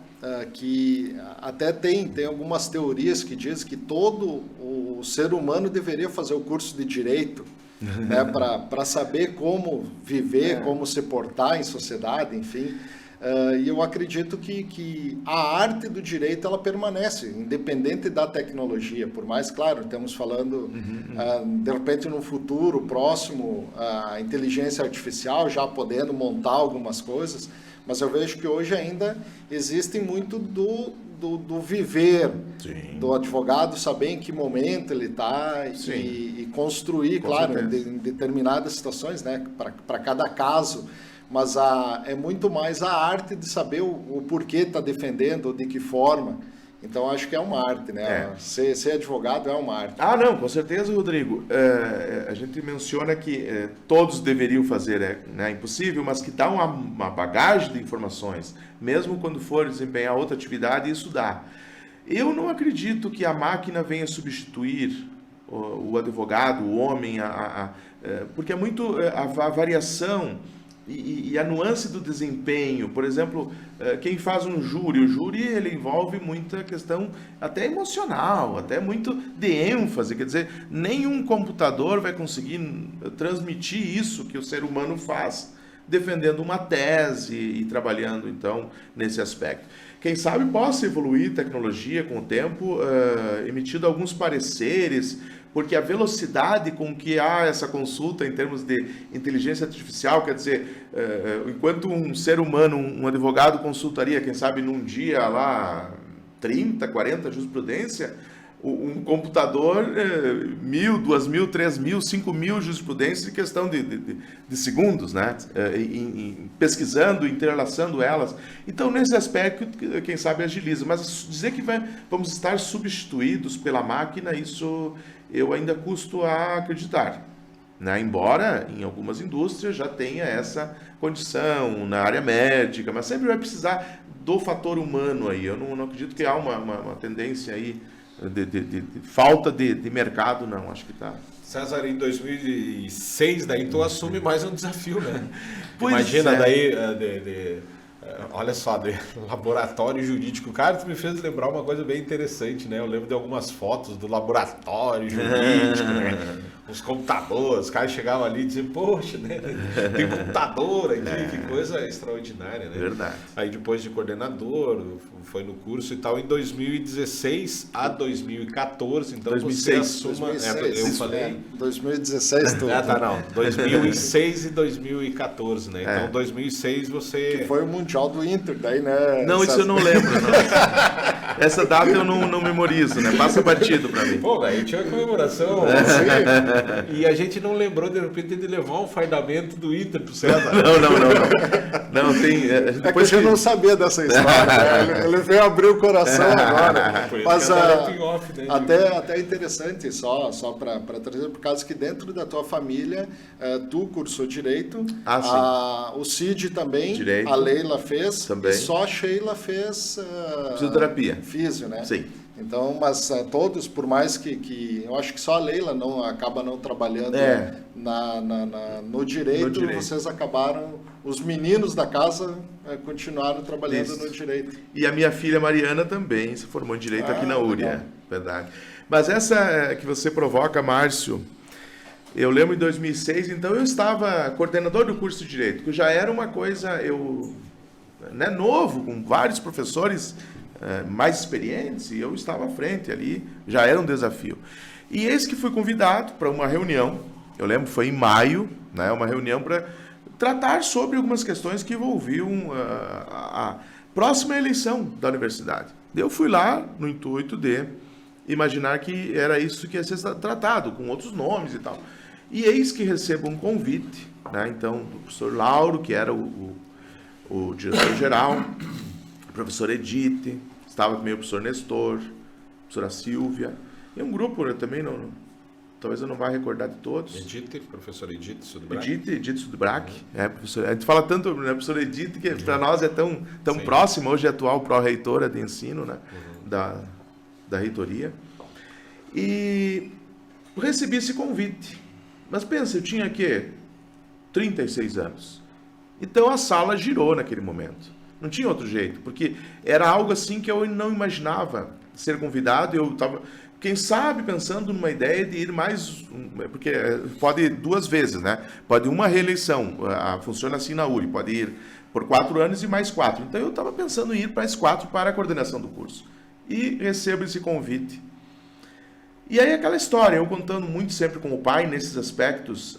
que até tem algumas teorias que dizem que todo o ser humano deveria fazer o curso de Direito, né, para saber como viver, como se portar em sociedade, enfim. E eu acredito que a arte do direito ela permanece, independente da tecnologia. Por mais, claro, estamos falando, de repente, no futuro próximo, a inteligência artificial já podendo montar algumas coisas, mas eu vejo que hoje ainda existe muito do viver, sim, do advogado, saber em que momento ele está e construir, claro, em determinadas situações, né, para cada caso. Mas é muito mais a arte de saber o porquê está defendendo, de que forma. Então, acho que é uma arte, né? Ser advogado é uma arte. Ah, não, com certeza, Rodrigo. A gente menciona que todos deveriam fazer, né? Impossível, mas que dá uma bagagem de informações, mesmo quando for desempenhar outra atividade, isso dá. Eu não acredito que a máquina venha substituir o advogado, o homem, porque é muito a variação e a nuance do desempenho. Por exemplo, quem faz um júri, o júri ele envolve muita questão até emocional, até muito de ênfase, quer dizer, nenhum computador vai conseguir transmitir isso que o ser humano faz, defendendo uma tese e trabalhando, então, nesse aspecto. Quem sabe possa evoluir tecnologia com o tempo, emitindo alguns pareceres, porque a velocidade com que há essa consulta em termos de inteligência artificial, quer dizer, enquanto um ser humano, um advogado consultaria, quem sabe num dia lá 30, 40 jurisprudência, um computador 1.000, 2.000, 3.000, 5.000 jurisprudências em questão de segundos, né? Pesquisando, interlaçando elas. Então, nesse aspecto, quem sabe agiliza. Mas dizer que vamos estar substituídos pela máquina, isso eu ainda custo a acreditar. Né? Embora em algumas indústrias já tenha essa condição, na área médica, mas sempre vai precisar do fator humano aí. Eu não acredito que há uma tendência aí de falta de mercado, não. Acho que está... César, em 2006, daí tu assume mais um desafio, né? Pois imagina daí, olha só, de laboratório jurídico. Cara, tu me fez lembrar uma coisa bem interessante, né? Eu lembro de algumas fotos do laboratório jurídico, né? Os computadores, os caras chegavam ali e diziam, poxa, né? Tem computador aqui, que coisa extraordinária, né? Verdade. Aí depois de coordenador, foi no curso e tal, em 2016 a 2014, então 2006, você assuma... 2006, eu falei... 2016 tudo. Não. 2006 e 2014, né? Então 2006 você... Que foi o Mundial do Inter, daí, né? Não, isso eu não lembro, não. Essa data eu não memorizo, né? Passa batido pra mim. Pô, velho, tinha uma comemoração. E a gente não lembrou, de repente, de levar um fardamento do Inter pro César. Não, tem... Depois que eu não sabia dessa história, né? Ele veio abrir o coração agora. Mas até interessante, só para trazer, por causa que dentro da tua família, tu cursou Direito, o Cid também, Direito. A Leila fez, também. E só a Sheila fez... Fisioterapia. Físio, né? Sim. Então, mas todos, por mais que eu acho que só a Leila acaba não trabalhando no direito, vocês acabaram, os meninos da casa continuaram trabalhando no direito. E a minha filha Mariana também se formou em direito aqui na URI, verdade. Mas essa que você provoca, Márcio, eu lembro em 2006, então eu estava coordenador do curso de direito, que já era uma coisa, novo, com vários professores mais experientes, e eu estava à frente ali, já era um desafio. E eis que fui convidado para uma reunião, eu lembro, foi em maio, né, uma reunião para tratar sobre algumas questões que envolviam a próxima eleição da universidade. Eu fui lá no intuito de imaginar que era isso que ia ser tratado, com outros nomes e tal. E eis que recebo um convite, né, então, do professor Lauro, que era o diretor-geral, o professor Edith, estava também o professor Nestor, a professora Silvia, e um grupo, né, também, talvez eu não vá recordar de todos. Edith, professor Edith Sudbrack. Edith Sudbrack, professor, a gente fala tanto, né, professora Edith, que para nós é tão próxima, hoje é atual pró-reitora de ensino, né, da reitoria. E recebi esse convite, mas pensa, eu tinha 36 anos. Então a sala girou naquele momento. Não tinha outro jeito, porque era algo assim que eu não imaginava ser convidado. Eu estava, quem sabe, pensando numa ideia de ir mais, porque pode ir 2 vezes, né? Pode uma reeleição, funciona assim na URI, pode ir por 4 anos e mais 4. Então eu estava pensando em ir para as 4 para a coordenação do curso. E recebo esse convite. E aí aquela história, eu contando muito sempre com o pai nesses aspectos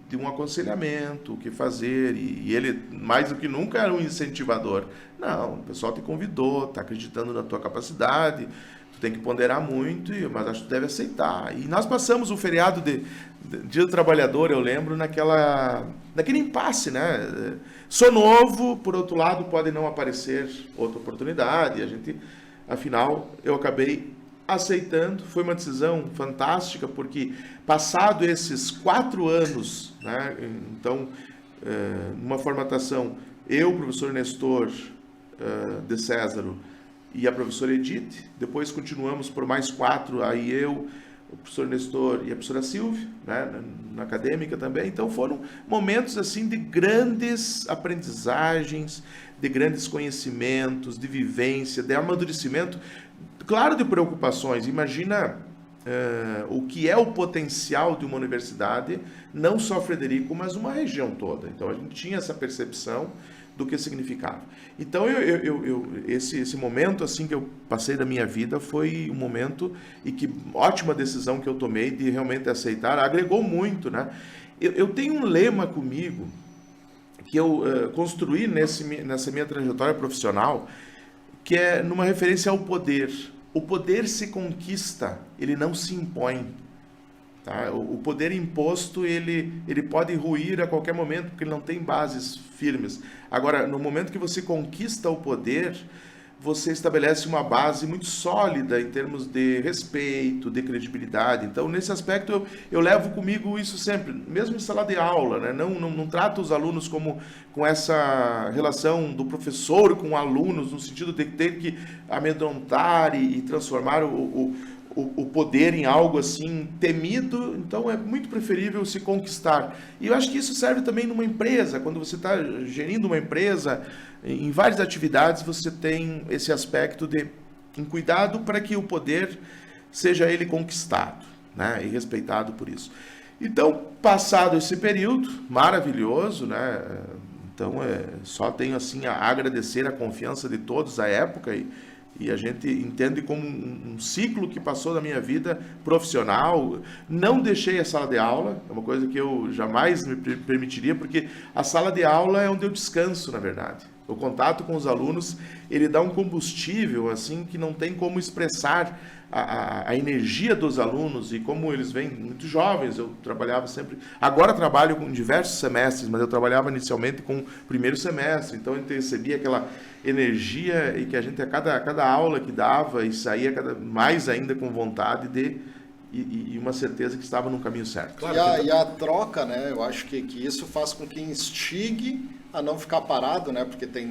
de um aconselhamento, o que fazer, e ele, mais do que nunca, era um incentivador. Não, o pessoal te convidou, está acreditando na tua capacidade, tu tem que ponderar muito, mas acho que tu deve aceitar. E nós passamos o feriado de Dia do Trabalhador, eu lembro, naquele impasse, né? Sou novo, por outro lado, pode não aparecer outra oportunidade, a gente afinal, eu acabei aceitando. Foi uma decisão fantástica, porque passado esses 4 anos, né, então, numa formatação, eu, o professor Nestor de Césaro e a professora Edith, depois continuamos por mais 4, aí eu, o professor Nestor e a professora Silvia, né, na acadêmica também. Então foram momentos assim de grandes aprendizagens, de grandes conhecimentos, de vivência, de amadurecimento, claro, de preocupações. Imagina o que é o potencial de uma universidade, não só Frederico, mas uma região toda. Então a gente tinha essa percepção do que significava. Então esse momento assim que eu passei da minha vida foi um momento, e que ótima decisão que eu tomei de realmente aceitar, agregou muito, né? Eu tenho um lema comigo que eu construí nessa minha trajetória profissional, que é numa referência ao poder. O poder se conquista, ele não se impõe. Tá? O poder imposto, ele pode ruir a qualquer momento, porque ele não tem bases firmes. Agora, no momento que você conquista o poder, você estabelece uma base muito sólida em termos de respeito, de credibilidade. Então, nesse aspecto, eu levo comigo isso sempre, mesmo em sala de aula, né? Não trato os alunos com essa relação do professor com alunos, no sentido de ter que amedrontar e transformar o poder em algo assim temido. Então é muito preferível se conquistar. E eu acho que isso serve também numa empresa. Quando você está gerindo uma empresa, em várias atividades você tem esse aspecto de cuidado para que o poder seja ele conquistado, né? E respeitado por isso. Então, passado esse período maravilhoso, né? Então só tenho assim a agradecer a confiança de todos à época, e a gente entende como um ciclo que passou da minha vida profissional. Não deixei a sala de aula, é uma coisa que eu jamais me permitiria, porque a sala de aula é onde eu descanso, na verdade. O contato com os alunos, ele dá um combustível assim que não tem como expressar a energia dos alunos, e como eles vêm muito jovens. Eu trabalhava sempre, agora trabalho com diversos semestres, mas eu trabalhava inicialmente com o primeiro semestre, então a gente recebia aquela energia, e que a gente a cada aula que dava e saía mais ainda com vontade e uma certeza que estava no caminho certo. Claro, e a troca, né? Eu acho que isso faz com que instigue a não ficar parado, né? Porque tem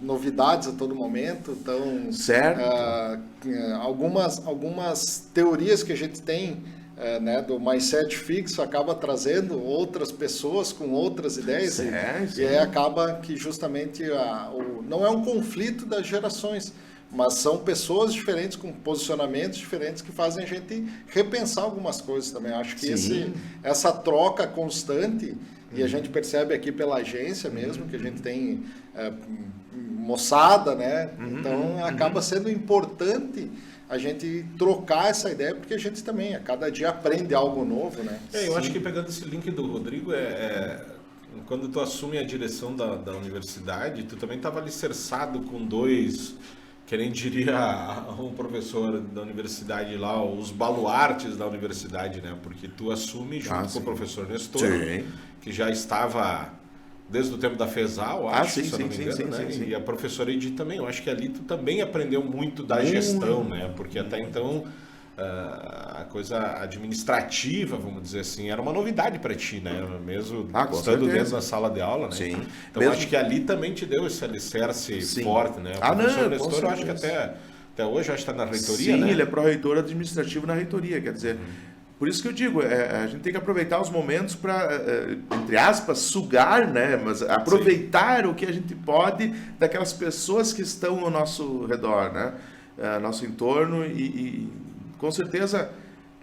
novidades a todo momento. Então, certo. Algumas teorias que a gente tem, né, do mindset fixo, acaba trazendo outras pessoas com outras ideias, e aí acaba que justamente não é um conflito das gerações, mas são pessoas diferentes, com posicionamentos diferentes, que fazem a gente repensar algumas coisas também. Acho que essa troca constante, e a gente percebe aqui pela agência mesmo, que a gente tem moçada, né? Então acaba sendo importante a gente trocar essa ideia, porque a gente também a cada dia aprende algo novo, né? Eu acho que, pegando esse link do Rodrigo, quando tu assume a direção da universidade, tu também estava alicerçado com dois, que nem diria um professor da universidade lá, os baluartes da universidade, né? Porque tu assume junto com o professor Nestor, que já estava desde o tempo da FESAL, acho, se eu não me engano, né? E a professora Edith também. Eu acho que ali tu também aprendeu muito da gestão, né? Porque até então a coisa administrativa, vamos dizer assim, era uma novidade para ti, né? Mesmo estando dentro da sala de aula, né? Sim. Então acho que ali também te deu esse alicerce forte, né? O professor Nestor, eu acho que até hoje está na reitoria, né? Sim, ele é pró-reitor administrativo na reitoria, quer dizer... Por isso que eu digo, a gente tem que aproveitar os momentos para, entre aspas, sugar, né? Mas aproveitar o que a gente pode daquelas pessoas que estão ao nosso redor, né? Nosso entorno, e com certeza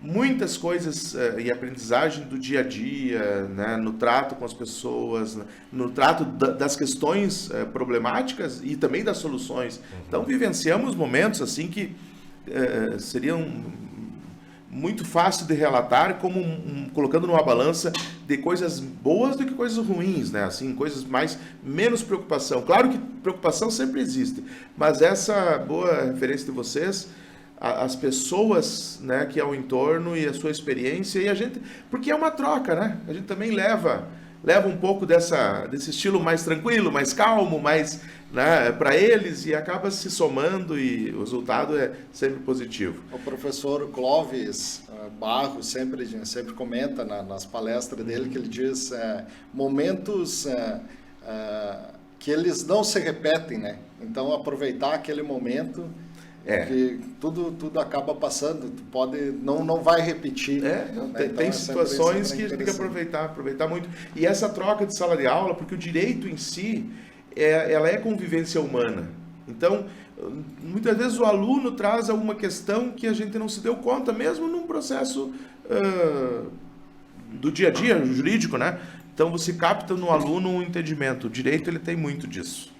muitas coisas e aprendizagem do dia a dia, né? No trato com as pessoas, no trato das questões problemáticas e também das soluções. Então vivenciamos momentos assim que seriam muito fácil de relatar, como colocando numa balança de coisas boas do que coisas ruins, né? Assim, coisas menos preocupação. Claro que preocupação sempre existe, mas essa boa referência de vocês, as pessoas, né, que é o entorno e a sua experiência, e a gente, porque é uma troca, né? A gente também leva um pouco desse estilo mais tranquilo, mais calmo, mais né, para eles, e acaba se somando e o resultado é sempre positivo. O professor Clóvis Barros sempre comenta nas palestras dele que ele diz momentos que eles não se repetem, né? Então aproveitar aquele momento que tudo acaba passando, tu não vai repetir. Tem situações que a gente tem que aproveitar muito. E essa troca de sala de aula, porque o direito em si, ela é convivência humana. Então, muitas vezes o aluno traz alguma questão que a gente não se deu conta, mesmo num processo do dia a dia, jurídico, né? Então você capta no aluno um entendimento. O direito, ele tem muito disso.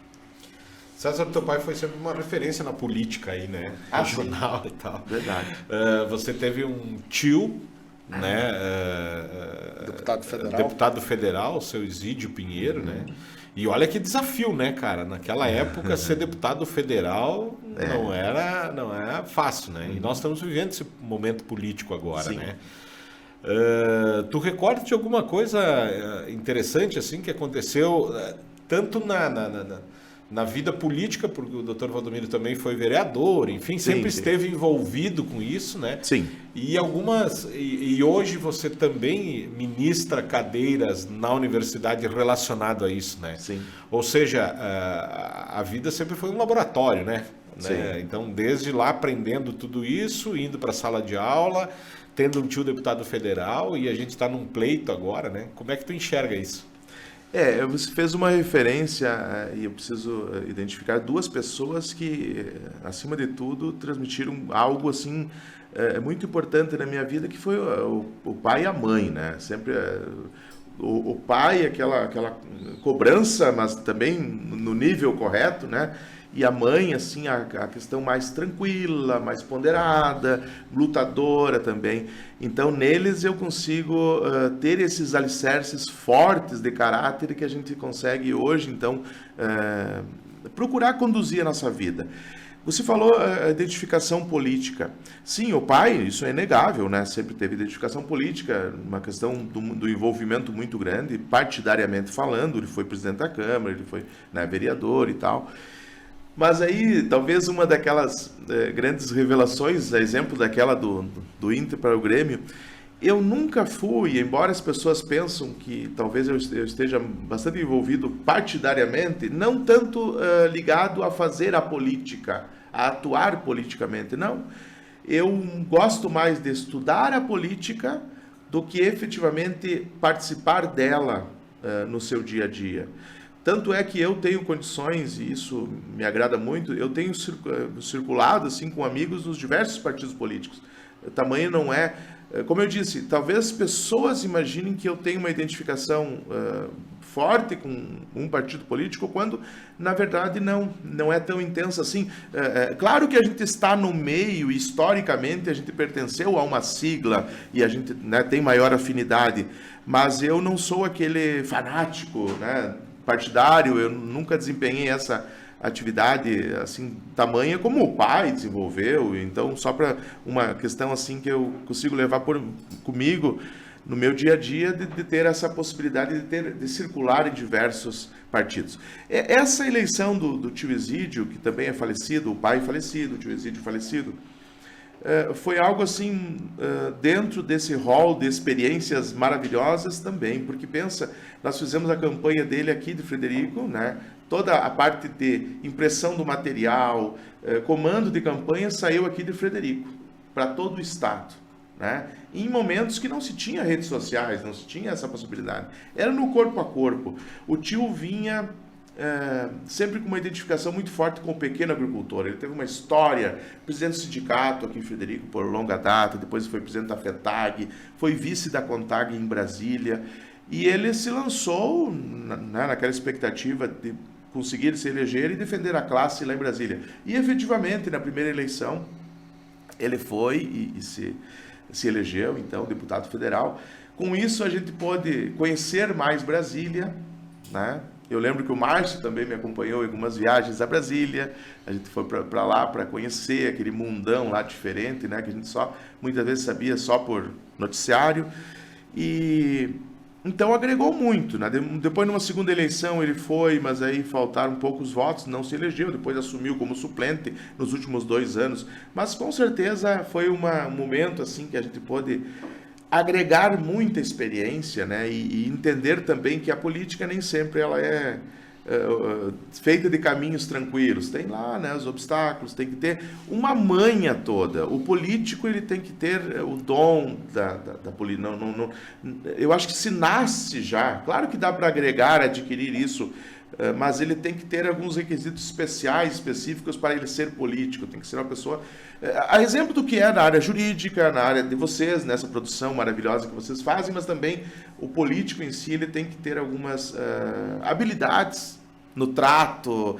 César, teu pai foi sempre uma referência na política aí, né? Regional e tal. Verdade. Você teve um tio, né? Deputado federal, o seu Isídio Pinheiro, né? E olha que desafio, né, cara? Naquela época, ser deputado federal não era fácil, né? E nós estamos vivendo esse momento político agora, né? Tu recorda de alguma coisa interessante, assim, que aconteceu tanto na vida política, porque o Dr. Valdomiro também foi vereador, enfim, sempre esteve envolvido com isso, né? Sim. E hoje você também ministra cadeiras na universidade relacionado a isso, né? Sim. Ou seja, a vida sempre foi um laboratório, né? Então, desde lá aprendendo tudo isso, indo para a sala de aula, tendo um tio deputado federal, e a gente está num pleito agora, né? Como é que tu enxerga isso? Você fez uma referência e eu preciso identificar duas pessoas que, acima de tudo, transmitiram algo assim muito importante na minha vida, que foi o pai e a mãe, né? Sempre o pai, aquela cobrança, mas também no nível correto, né? E a mãe, assim, a questão mais tranquila, mais ponderada, lutadora também. Então, neles eu consigo ter esses alicerces fortes de caráter que a gente consegue hoje, então, procurar conduzir a nossa vida. Você falou a identificação política. Sim, o pai, isso é inegável, né? Sempre teve identificação política, uma questão do envolvimento muito grande, partidariamente falando. Ele foi presidente da Câmara, ele foi vereador e tal. Mas aí, talvez uma daquelas grandes revelações, a exemplo daquela do Inter para o Grêmio, eu nunca fui, embora as pessoas pensam que talvez eu esteja bastante envolvido partidariamente, não tanto ligado a fazer a política, a atuar politicamente, não. Eu gosto mais de estudar a política do que efetivamente participar dela no seu dia a dia. Tanto é que eu tenho condições, e isso me agrada muito, eu tenho circulado assim, com amigos dos diversos partidos políticos. O tamanho não é... Como eu disse, talvez pessoas imaginem que eu tenho uma identificação forte com um partido político, quando, na verdade, não é tão intensa assim. Claro que a gente está no meio, historicamente, a gente pertenceu a uma sigla e a gente tem maior afinidade, mas eu não sou aquele fanático, partidário, eu nunca desempenhei essa atividade assim tamanha como o pai desenvolveu. Então, só para uma questão assim que eu consigo levar comigo no meu dia a dia, de ter essa possibilidade de circular em diversos partidos. Essa eleição do tio Isídio, que também é falecido, o pai falecido, o tio Isídio falecido, foi algo assim, dentro desse rol de experiências maravilhosas também, porque pensa, nós fizemos a campanha dele aqui de Frederico, toda a parte de impressão do material, comando de campanha saiu aqui de Frederico, para todo o estado, em momentos que não se tinha redes sociais, não se tinha essa possibilidade, era no corpo a corpo. O tio vinha sempre com uma identificação muito forte com o pequeno agricultor. Ele teve uma história, presidente do sindicato aqui em Frederico por longa data, depois foi presidente da FETAG, foi vice da CONTAG em Brasília, e ele se lançou naquela expectativa de conseguir se eleger e defender a classe lá em Brasília. E efetivamente, na primeira eleição, ele foi e se elegeu, então, deputado federal. Com isso, a gente pôde conhecer mais Brasília, Eu lembro que o Márcio também me acompanhou em algumas viagens a Brasília. A gente foi para lá para conhecer aquele mundão lá diferente, que a gente muitas vezes sabia só por noticiário. E Então agregou muito, né? Depois numa segunda eleição ele foi, mas aí faltaram poucos votos, não se elegeu, depois assumiu como suplente nos últimos 2 anos. Mas com certeza foi um momento assim que a gente pôde agregar muita experiência, né? E entender também que a política nem sempre ela é feita de caminhos tranquilos. Tem lá, né, os obstáculos, tem que ter uma manha toda. O político ele tem que ter o dom da política. Eu acho que se nasce já, claro que dá para agregar, adquirir isso, mas ele tem que ter alguns requisitos especiais, específicos para ele ser político. Tem que ser uma pessoa... A exemplo do que é na área jurídica, na área de vocês, nessa produção maravilhosa que vocês fazem, mas também o político em si ele tem que ter algumas habilidades no trato,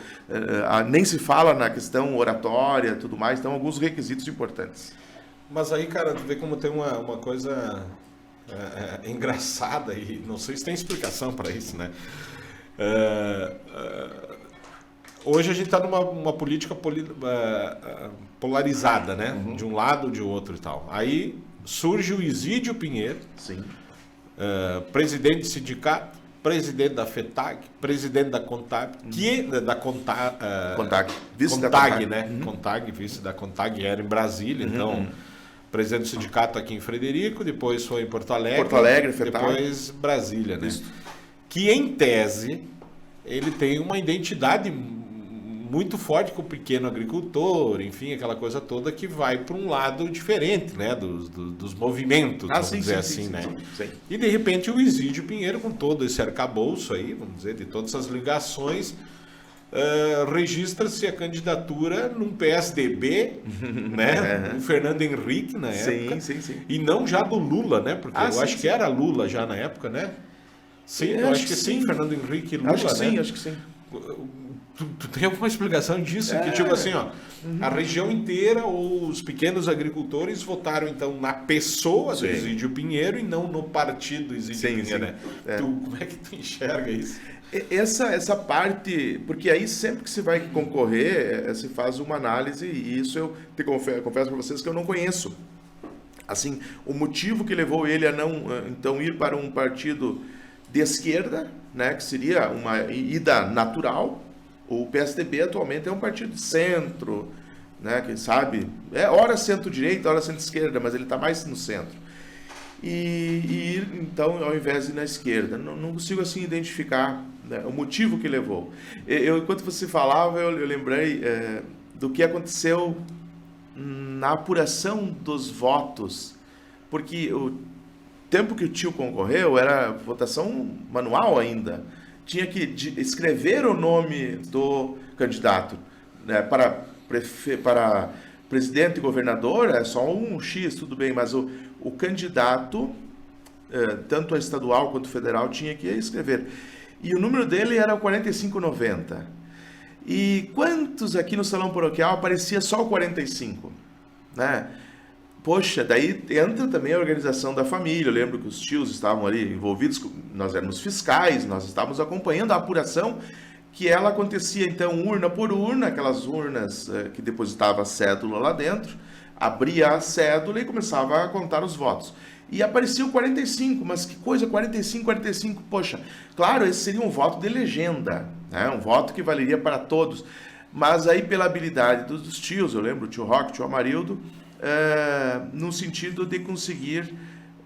nem se fala na questão oratória, tudo mais, então alguns requisitos importantes. Mas aí, cara, tu vê como tem uma coisa engraçada e não sei se tem explicação para isso, né? Hoje a gente está numa política polarizada, né? Uhum. De um lado ou de outro e tal. Aí surge o Isídio Pinheiro, sim. Presidente do sindicato, presidente da FETAG, presidente da CONTAG, CONTAG, vice da CONTAG, né? Uhum. CONTAG, vice da CONTAG, era em Brasília, então presidente do sindicato aqui em Frederico, depois foi em Porto Alegre, FETAG, depois Brasília, né? Isso. Que em tese ele tem uma identidade muito forte com o pequeno agricultor, enfim, aquela coisa toda que vai para um lado diferente, né, dos movimentos, vamos dizer assim, né? Sim. E de repente o Isídio Pinheiro, com todo esse arcabouço aí, vamos dizer, de todas essas ligações, registra-se a candidatura num PSDB, né, do Fernando Henrique na época, sim. E não já do Lula, né, porque eu acho que era Lula já na época, né? Sim, eu acho que sim, Fernando Henrique e Lula, acho que né? Acho que sim. Tu tem alguma explicação disso? Que tipo assim, ó, a região inteira ou os pequenos agricultores votaram então na pessoa do Isídio Pinheiro e não no partido Isídio Pinheiro, né? Como é que tu enxerga isso? Essa parte, porque aí sempre que se vai concorrer, se faz uma análise e isso eu te confesso para vocês que eu não conheço. Assim, o motivo que levou ele a não então ir para um partido de esquerda, né, que seria uma ida natural. O PSDB atualmente é um partido de centro, né, quem sabe, hora centro-direita, hora centro-esquerda, mas ele está mais no centro. E então, ao invés de ir na esquerda, não consigo assim identificar, né, o motivo que levou. Enquanto você falava, eu lembrei do que aconteceu na apuração dos votos, porque o tempo que o tio concorreu era votação manual ainda. Tinha que escrever o nome do candidato, né, para presidente e governador, é só um X, tudo bem, mas o candidato, tanto a estadual quanto federal, tinha que escrever. E o número dele era o 4590. E quantos aqui no salão paroquial aparecia só o 45? Né? Poxa, daí entra também a organização da família. Eu lembro que os tios estavam ali envolvidos, nós éramos fiscais, nós estávamos acompanhando a apuração, que ela acontecia então urna por urna, aquelas urnas que depositava a cédula lá dentro, abria a cédula e começava a contar os votos. E aparecia o 45, mas que coisa, 45, poxa, claro, esse seria um voto de legenda, né? Um voto que valeria para todos, mas aí pela habilidade dos tios, eu lembro o tio Roque, o tio Amarildo, no sentido de conseguir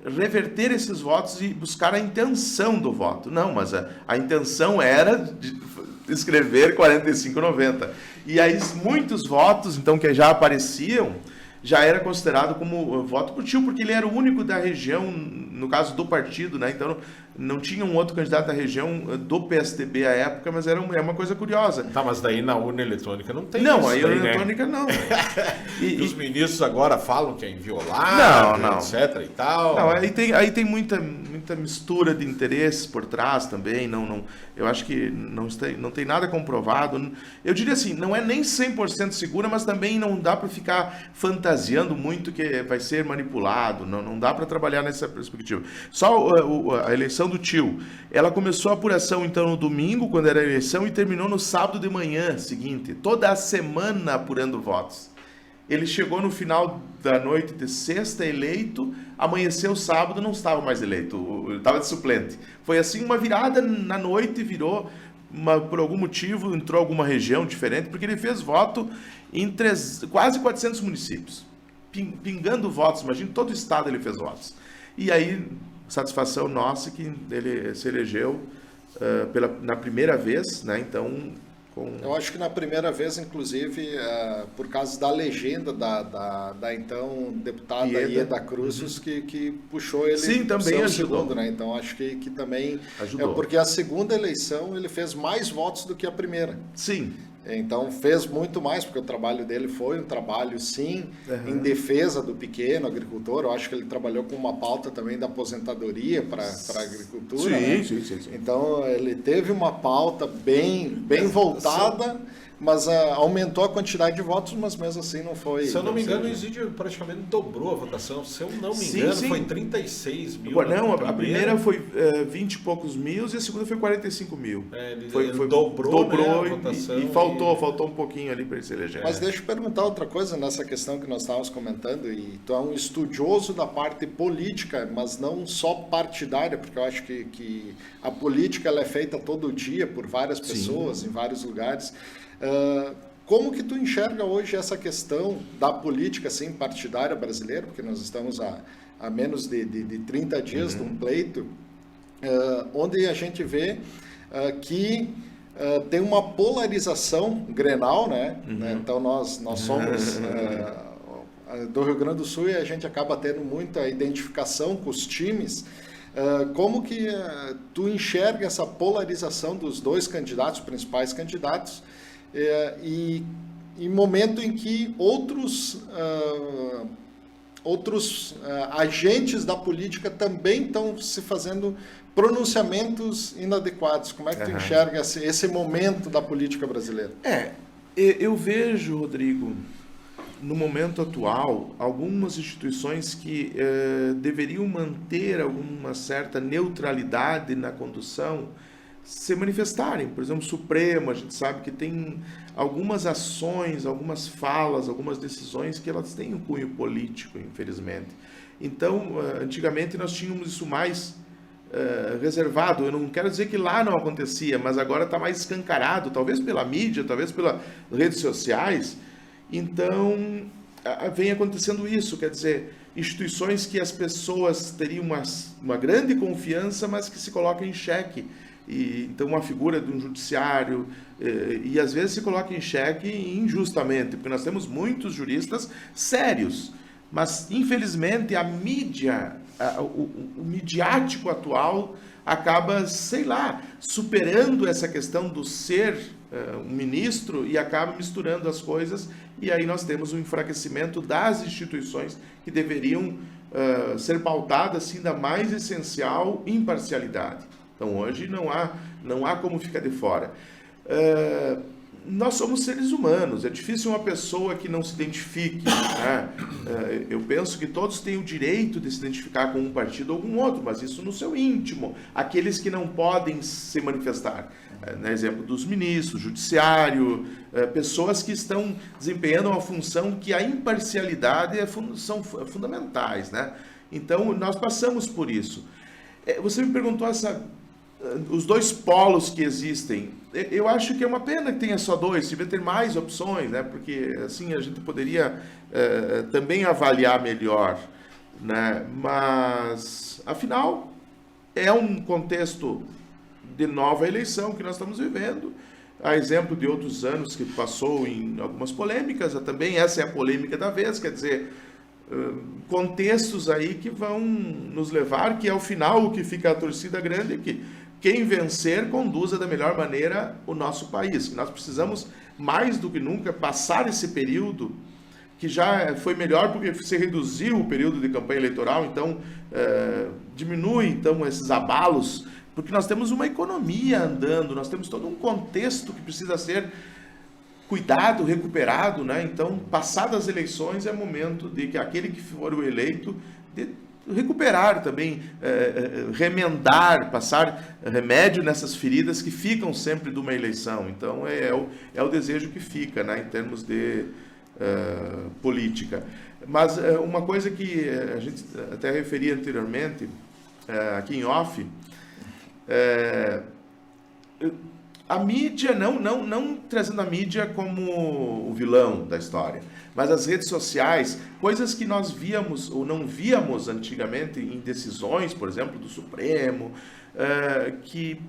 reverter esses votos e buscar a intenção do voto. Não, mas a intenção era de escrever 4590. E aí muitos votos, então, que já apareciam, já era considerado como voto por tio, porque ele era o único da região, no caso do partido, né? Então não tinha um outro candidato da região do PSDB à época, mas é uma coisa curiosa. Tá, mas daí na urna eletrônica não tem não, isso. Não, a urna eletrônica né? Não. E os ministros agora falam que é inviolável, não. etc e tal. Não, aí tem muita mistura de interesses por trás também, eu acho que não tem nada comprovado. Eu diria assim, não é nem 100% segura, mas também não dá para ficar fantasiando muito que vai ser manipulado, não dá para trabalhar nessa perspectiva. Só a eleição do tio, ela começou a apuração então no domingo, quando era a eleição, e terminou no sábado de manhã seguinte, toda a semana apurando votos. Ele chegou no final da noite de sexta eleito, amanheceu sábado, não estava mais eleito, ele estava de suplente. Foi assim uma virada na noite, virou, por algum motivo, entrou alguma região diferente, porque ele fez voto em quase 400 municípios, pingando votos, imagina, todo o estado ele fez votos. E aí, satisfação nossa que ele se elegeu na primeira vez, né? Então... Eu acho que na primeira vez, inclusive, por causa da legenda da então deputada Ieda Cruz, que puxou ele. Sim, também ser o ajudou. segundo, né? Então acho que também ajudou. Porque a segunda eleição ele fez mais votos do que a primeira. Sim. Então fez muito mais, porque o trabalho dele foi um trabalho, sim, em defesa do pequeno agricultor. Eu acho que ele trabalhou com uma pauta também da aposentadoria para a agricultura. Sim, né? sim. Então ele teve uma pauta bem voltada, mas aumentou a quantidade de votos, mas mesmo assim não foi... Se eu não me engano, o Isídio praticamente dobrou a votação. Se eu não me engano, foi 36 mil. Não, a primeira foi 20 e poucos mil e a segunda foi 45 mil. Ele foi dobrou, né, a e votação. E faltou um pouquinho ali para ele se eleger. Mas deixa eu perguntar outra coisa nessa questão que nós estávamos comentando, e tu é um estudioso da parte política, mas não só partidária, porque eu acho que a política ela é feita todo dia por várias pessoas, em vários lugares. Como que tu enxerga hoje essa questão da política assim, partidária brasileira, porque nós estamos a menos de 30 dias de um pleito, onde a gente vê que tem uma polarização grenal, né? Então nós somos do Rio Grande do Sul e a gente acaba tendo muita identificação com os times. Como que tu enxerga essa polarização dos dois candidatos, principais candidatos, e em momento em que outros agentes da política também estão se fazendo pronunciamentos inadequados? Como é que tu enxerga esse momento da política brasileira? Eu vejo, Rodrigo, no momento atual, algumas instituições que deveriam manter alguma certa neutralidade na condução se manifestarem. Por exemplo, o Supremo, a gente sabe que tem algumas ações, algumas falas, algumas decisões que elas têm um cunho político, infelizmente. Então, antigamente nós tínhamos isso mais reservado. Eu não quero dizer que lá não acontecia, mas agora está mais escancarado, talvez pela mídia, talvez pelas redes sociais. Então, vem acontecendo isso, quer dizer, instituições que as pessoas teriam uma grande confiança, mas que se colocam em xeque. Então, uma figura de um judiciário, e às vezes se coloca em xeque injustamente, porque nós temos muitos juristas sérios, mas infelizmente a mídia, o midiático atual acaba, sei lá, superando essa questão do ser um ministro e acaba misturando as coisas, e aí nós temos um enfraquecimento das instituições que deveriam ser pautadas, assim, da mais essencial imparcialidade. Então hoje não há como ficar de fora. Nós somos seres humanos, é difícil uma pessoa que não se identifique, né? Eu penso que todos têm o direito de se identificar com um partido ou com outro, mas isso no seu íntimo. Aqueles que não podem se manifestar, exemplo dos ministros, judiciário, pessoas que estão desempenhando uma função que a imparcialidade são fundamentais, né? Então nós passamos por isso. Você me perguntou os dois polos que existem. Eu acho que é uma pena que tenha só dois, devia ter mais opções, né? Porque assim a gente poderia também avaliar melhor, né? Mas, afinal, é um contexto de nova eleição que nós estamos vivendo, a exemplo de outros anos que passou em algumas polêmicas, também essa é a polêmica da vez, quer dizer, contextos aí que vão nos levar, que ao final o que fica a torcida grande é que quem vencer conduza da melhor maneira o nosso país. Nós precisamos, mais do que nunca, passar esse período que já foi melhor porque se reduziu o período de campanha eleitoral, então diminui então esses abalos, porque nós temos uma economia andando, nós temos todo um contexto que precisa ser cuidado, recuperado, né? Então, passadas as eleições, é momento de que aquele que for o eleito de recuperar também, remendar, passar remédio nessas feridas que ficam sempre de uma eleição. Então, é o desejo que fica, né? Em termos de política. Mas uma coisa que a gente até referia anteriormente, aqui em off, a mídia, não trazendo a mídia como o vilão da história, mas as redes sociais, coisas que nós víamos ou não víamos antigamente em decisões, por exemplo, do Supremo, que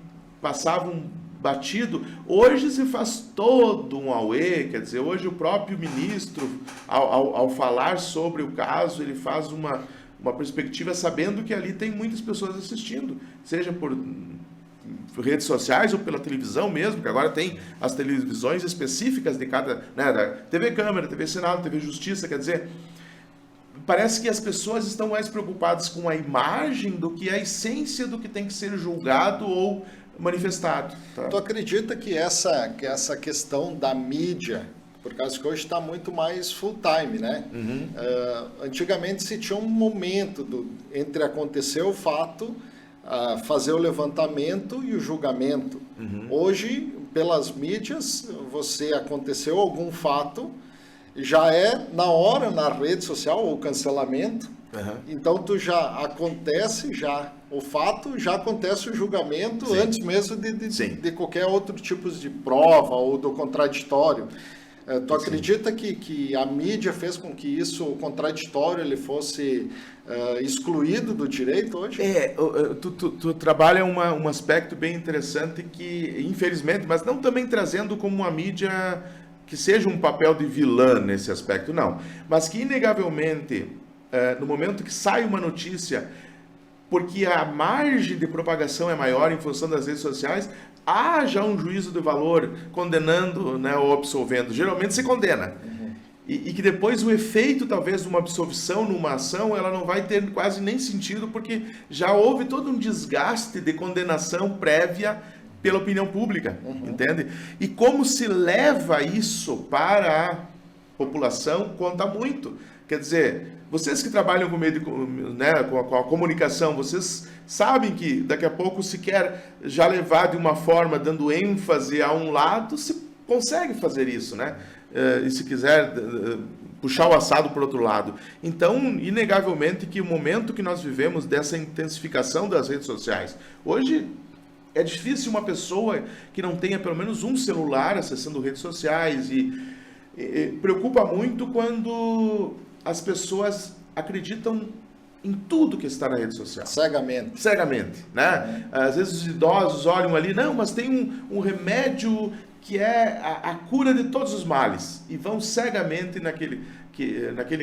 passavam batido, hoje se faz todo um auê, quer dizer, hoje o próprio ministro, ao falar sobre o caso, ele faz uma perspectiva sabendo que ali tem muitas pessoas assistindo, seja por redes sociais ou pela televisão mesmo, que agora tem as televisões específicas de cada, né, da TV Câmara, TV Senado, TV Justiça, quer dizer, parece que as pessoas estão mais preocupadas com a imagem do que a essência do que tem que ser julgado ou manifestado. Tá? Tu acredita que essa questão da mídia, por causa que hoje está muito mais full time, né? Uhum. Antigamente se tinha um momento entre acontecer o fato, fazer o levantamento e o julgamento. Uhum. Hoje, pelas mídias, aconteceu algum fato, já é na hora na rede social o cancelamento. Uhum. Então o fato já acontece o julgamento. Sim. Antes mesmo de qualquer outro tipo de prova ou do contraditório. Tu acredita que a mídia fez com que o contraditório, ele fosse excluído do direito hoje? Tu trabalha um aspecto bem interessante que, infelizmente, mas não também trazendo como uma mídia que seja um papel de vilã nesse aspecto, não. Mas que, inegavelmente, no momento que sai uma notícia, porque a margem de propagação é maior em função das redes sociais, há já um juízo de valor condenando, né, ou absolvendo. Geralmente se condena. Uhum. E que depois o efeito, talvez, de uma absolvição numa ação, ela não vai ter quase nem sentido, porque já houve todo um desgaste de condenação prévia pela opinião pública, entende? E como se leva isso para a população, conta muito. Quer dizer, vocês que trabalham com com a comunicação, vocês sabem que daqui a pouco se quer já levar de uma forma, dando ênfase a um lado, se consegue fazer isso, né? E se quiser puxar o assado para o outro lado. Então, inegavelmente que o momento que nós vivemos dessa intensificação das redes sociais, hoje é difícil uma pessoa que não tenha pelo menos um celular acessando redes sociais e preocupa muito quando as pessoas acreditam em tudo que está na rede social. Cegamente, né? Às vezes os idosos olham ali, não, mas tem um remédio que é a cura de todos os males, e vão cegamente naquele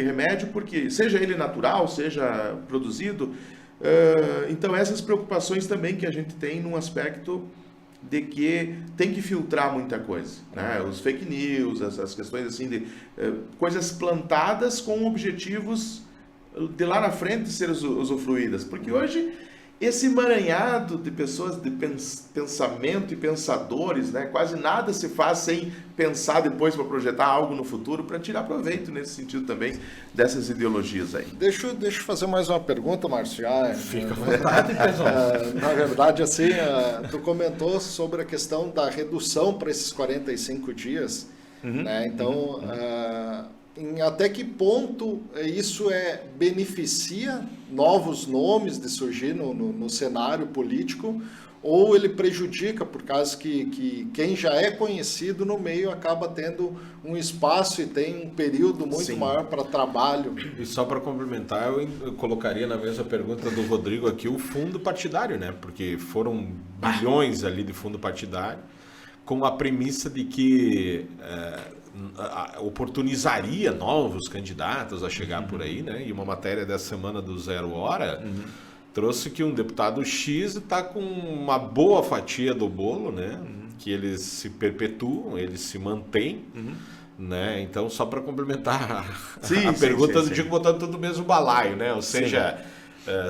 remédio, porque seja ele natural, seja produzido. Então essas preocupações também que a gente tem num aspecto de que tem que filtrar muita coisa, né? Os fake news, as questões assim de coisas plantadas com objetivos de lá na frente ser usufruídas, porque hoje esse emaranhado de pessoas de pensamento e pensadores, né? Quase nada se faz sem pensar depois para projetar algo no futuro, para tirar proveito nesse sentido também dessas ideologias aí. Deixa eu fazer mais uma pergunta, Márcio. Fica à vontade, pessoal. Na verdade, assim, tu comentou sobre a questão da redução para esses 45 dias, né? Então, em até que ponto isso beneficia novos nomes de surgir no cenário político, ou ele prejudica, por causa que quem já é conhecido no meio acaba tendo um espaço e tem um período muito maior para trabalho? E só para complementar, eu colocaria na mesma pergunta do Rodrigo aqui o fundo partidário, né? Porque foram bilhões ali de fundo partidário, com a premissa de que oportunizaria novos candidatos a chegar por aí, né? E uma matéria dessa semana do Zero Hora trouxe que um deputado X está com uma boa fatia do bolo, né? Que eles se perpetuam, eles se mantêm, né? Então, só para complementar a pergunta, eu digo botando tudo no mesmo balaio, né? Ou seja,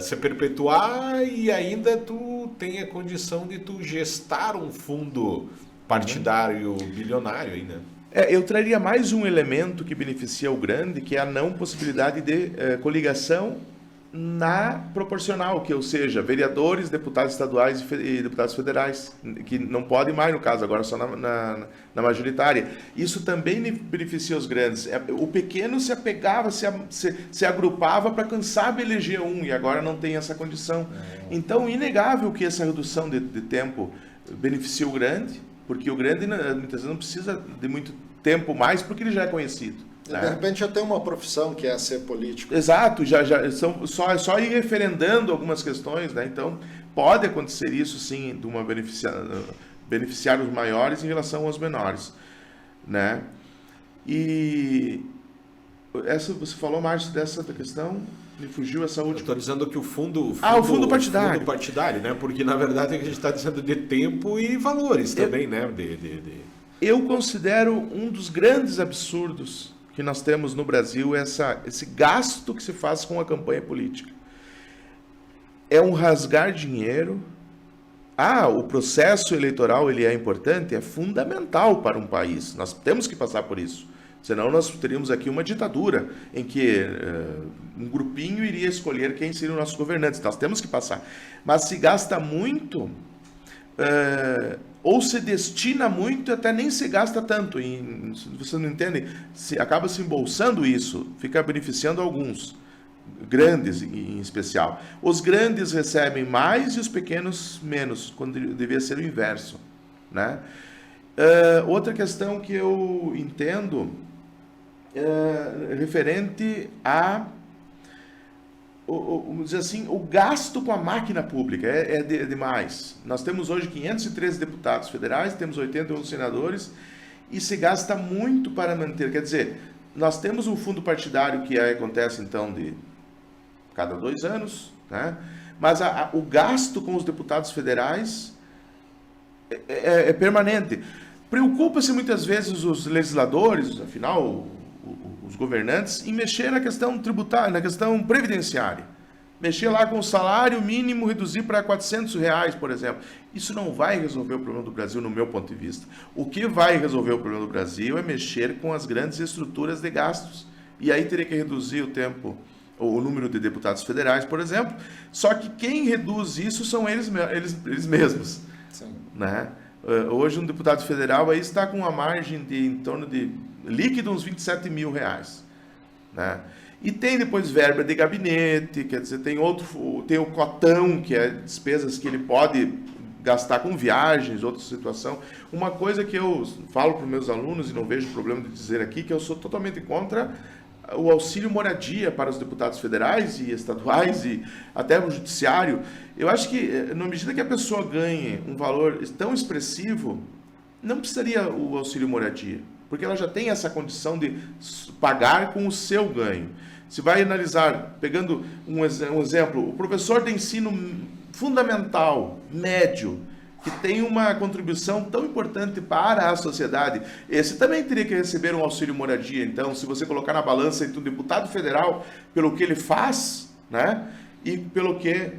se perpetuar e ainda tu tem a condição de tu gestar um fundo partidário bilionário aí, né? Eu traria mais um elemento que beneficia o grande, que é a não possibilidade de coligação na proporcional, que ou seja, vereadores, deputados estaduais e deputados federais, que não podem mais, no caso, agora só na majoritária. Isso também beneficia os grandes. O pequeno se apegava, se agrupava para, quem sabe, eleger um, e agora não tem essa condição. Então, inegável que essa redução de tempo beneficia o grande, porque o grande, muitas vezes, não precisa de muito tempo mais, porque ele já é conhecido. De repente já tem uma profissão que é ser político. Exato, já são só ir referendando algumas questões, né? Então pode acontecer isso sim, de uma beneficiar os maiores em relação aos menores, né? E essa você falou, Márcio, dessa questão, me fugiu essa última. Estou dizendo que o fundo partidário. O fundo partidário, né? Porque na verdade a gente está dizendo de tempo e valores também, né? Eu considero um dos grandes absurdos que nós temos no Brasil esse gasto que se faz com a campanha política. É um rasgar dinheiro. O processo eleitoral ele é importante, é fundamental para um país. Nós temos que passar por isso. Senão nós teríamos aqui uma ditadura em que um grupinho iria escolher quem seriam nossos governantes. Nós temos que passar. Mas se gasta muito, ou se destina muito, até nem se gasta tanto. Você não entende? Acaba se embolsando isso, fica beneficiando alguns, grandes em especial. Os grandes recebem mais e os pequenos menos, quando devia ser o inverso, né? Outra questão que eu entendo referente a, vamos dizer assim, o gasto com a máquina pública é demais. Nós temos hoje 513 deputados federais, temos 81 senadores, e se gasta muito para manter. Quer dizer, nós temos um fundo partidário que acontece, então, de cada 2 anos, né? Mas o gasto com os deputados federais é permanente. Preocupa-se muitas vezes os legisladores, afinal, os governantes, em mexer na questão tributária, na questão previdenciária. Mexer lá com o salário mínimo, reduzir para R$400, por exemplo. Isso não vai resolver o problema do Brasil, no meu ponto de vista. O que vai resolver o problema do Brasil é mexer com as grandes estruturas de gastos. E aí teria que reduzir o tempo, o número de deputados federais, por exemplo. Só que quem reduz isso são eles mesmos. Sim. Né? Hoje um deputado federal aí está com uma margem de em torno de líquido uns R$27 mil, né? E tem depois verba de gabinete, quer dizer, tem o cotão, que é despesas que ele pode gastar com viagens, outra situação. Uma coisa que eu falo para os meus alunos, e não vejo problema de dizer aqui, que eu sou totalmente contra o auxílio moradia para os deputados federais e estaduais e até o judiciário. Eu acho que, na medida que a pessoa ganhe um valor tão expressivo, não precisaria o auxílio moradia, porque ela já tem essa condição de pagar com o seu ganho. Se vai analisar, pegando um exemplo, o professor de ensino fundamental, médio, que tem uma contribuição tão importante para a sociedade, esse também teria que receber um auxílio moradia. Então, se você colocar na balança entre um deputado federal, pelo que ele faz, né, e pelo que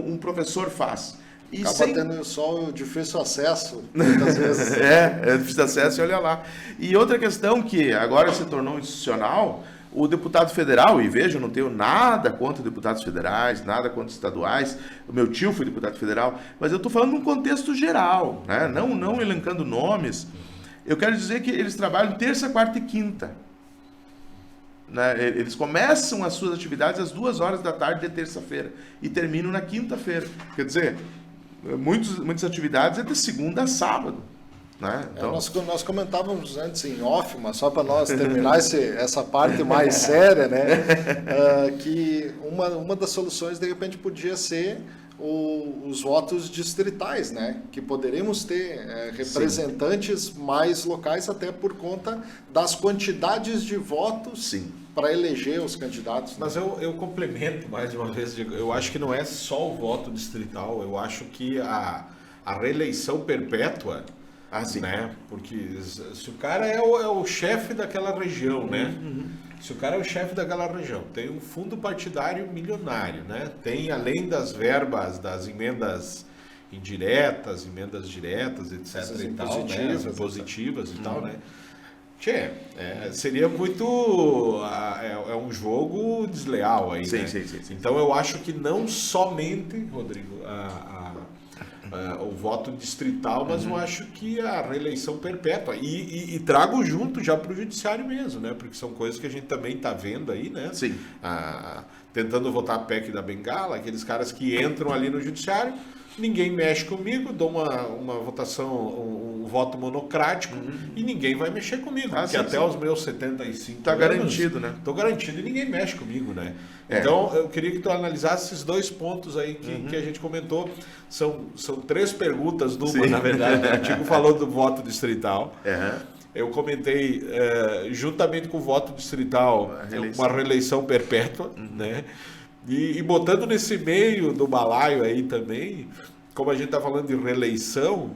um professor faz. E acaba tendo só o difícil acesso, muitas vezes. É difícil acesso, e olha lá. E outra questão que agora se tornou institucional, o deputado federal, e veja, eu não tenho nada contra deputados federais, nada contra estaduais, o meu tio foi deputado federal, mas eu estou falando num contexto geral, né? Não elencando nomes. Eu quero dizer que eles trabalham terça, quarta e quinta. Né? Eles começam as suas atividades às 2h da tarde de terça-feira e terminam na quinta-feira. Quer dizer, muitas atividades é de segunda a sábado. Né? Então... nós comentávamos antes em off, mas só para nós terminar essa parte mais séria, né? Que uma das soluções de repente podia ser os votos distritais, né? Que poderíamos ter representantes Sim. mais locais, até por conta das quantidades de votos para eleger os candidatos. Mas né? eu complemento mais uma vez, eu acho que não é só o voto distrital, eu acho que a reeleição perpétua, né? Porque se o cara é o chefe daquela região, né? Se o cara é o chefe daquela região, tem um fundo partidário milionário, né? Tem, além das verbas das emendas indiretas, emendas diretas, etc. e tal, né? Positivas e tal, né? Tchê, seria muito... É um jogo desleal aí, né? Sim. Então eu acho que não somente, Rodrigo, o voto distrital, mas eu acho que a reeleição perpétua. E trago junto já para o judiciário mesmo, né? Porque são coisas que a gente também está vendo aí, né? Sim. Tentando votar a PEC da Bengala, aqueles caras que entram ali no judiciário, ninguém mexe comigo, dou uma votação, um voto monocrático e ninguém vai mexer comigo. Porque até os meus 75 Tá anos... garantido, né? Estou garantido e ninguém mexe comigo, né? Então, eu queria que tu analisasse esses 2 pontos aí que a gente comentou. São 3 perguntas numa, na verdade. O artigo falou do voto distrital. Eu comentei, juntamente com o voto distrital, uma reeleição perpétua, né? E botando nesse meio do balaio aí também, como a gente está falando de reeleição,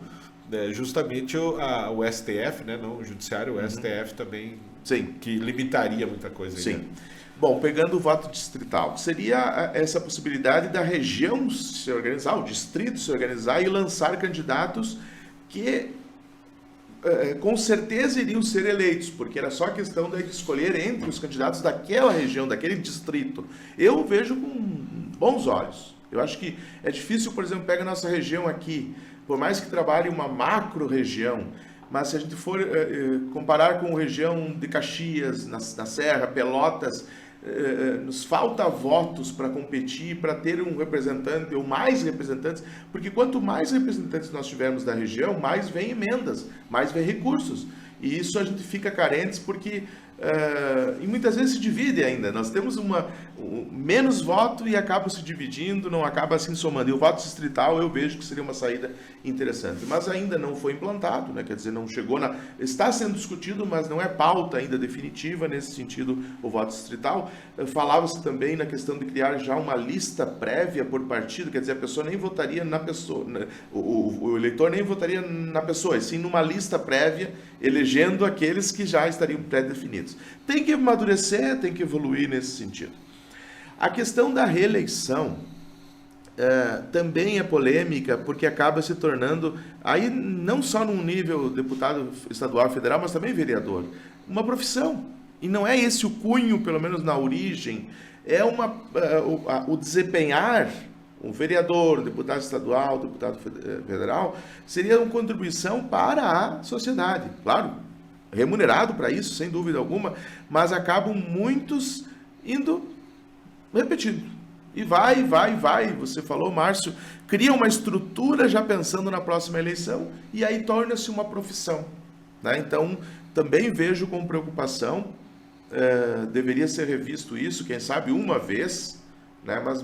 né, justamente o STF, né, não o Judiciário, o STF também, que limitaria muita coisa aí. Sim. Né? Bom, pegando o voto distrital, seria essa possibilidade da região se organizar, o distrito se organizar e lançar candidatos que com certeza iriam ser eleitos, porque era só questão de escolher entre os candidatos daquela região, daquele distrito. Eu vejo com bons olhos. Eu acho que é difícil, por exemplo, pega a nossa região aqui, por mais que trabalhe uma macro-região, mas se a gente for comparar com a região de Caxias, na Serra, Pelotas, nos falta votos para competir, para ter um representante ou mais representantes, porque quanto mais representantes nós tivermos da região, mais vem emendas, mais vem recursos. E isso a gente fica carentes porque e muitas vezes se divide ainda. Nós temos menos voto e acaba se dividindo, não acaba assim somando. E o voto distrital eu vejo que seria uma saída interessante. Mas ainda não foi implantado, né? Quer dizer, não chegou está sendo discutido, mas não é pauta ainda definitiva nesse sentido o voto distrital. Falava-se também na questão de criar já uma lista prévia por partido, quer dizer, a pessoa nem votaria na pessoa, né? O eleitor nem votaria na pessoa, e sim numa lista prévia, elegendo aqueles que já estariam pré-definidos. Tem que amadurecer, tem que evoluir nesse sentido. A questão da reeleição também é polêmica, porque acaba se tornando, aí não só num nível deputado estadual, federal, mas também vereador, uma profissão. E não é esse o cunho, pelo menos na origem, é o desempenhar, um vereador, um deputado estadual, um deputado federal, seria uma contribuição para a sociedade, claro, remunerado para isso, sem dúvida alguma, mas acabam muitos indo repetindo. E vai. Você falou, Márcio, cria uma estrutura já pensando na próxima eleição e aí torna-se uma profissão. Né? Então, também vejo com preocupação, deveria ser revisto isso, quem sabe uma vez, né? Mas...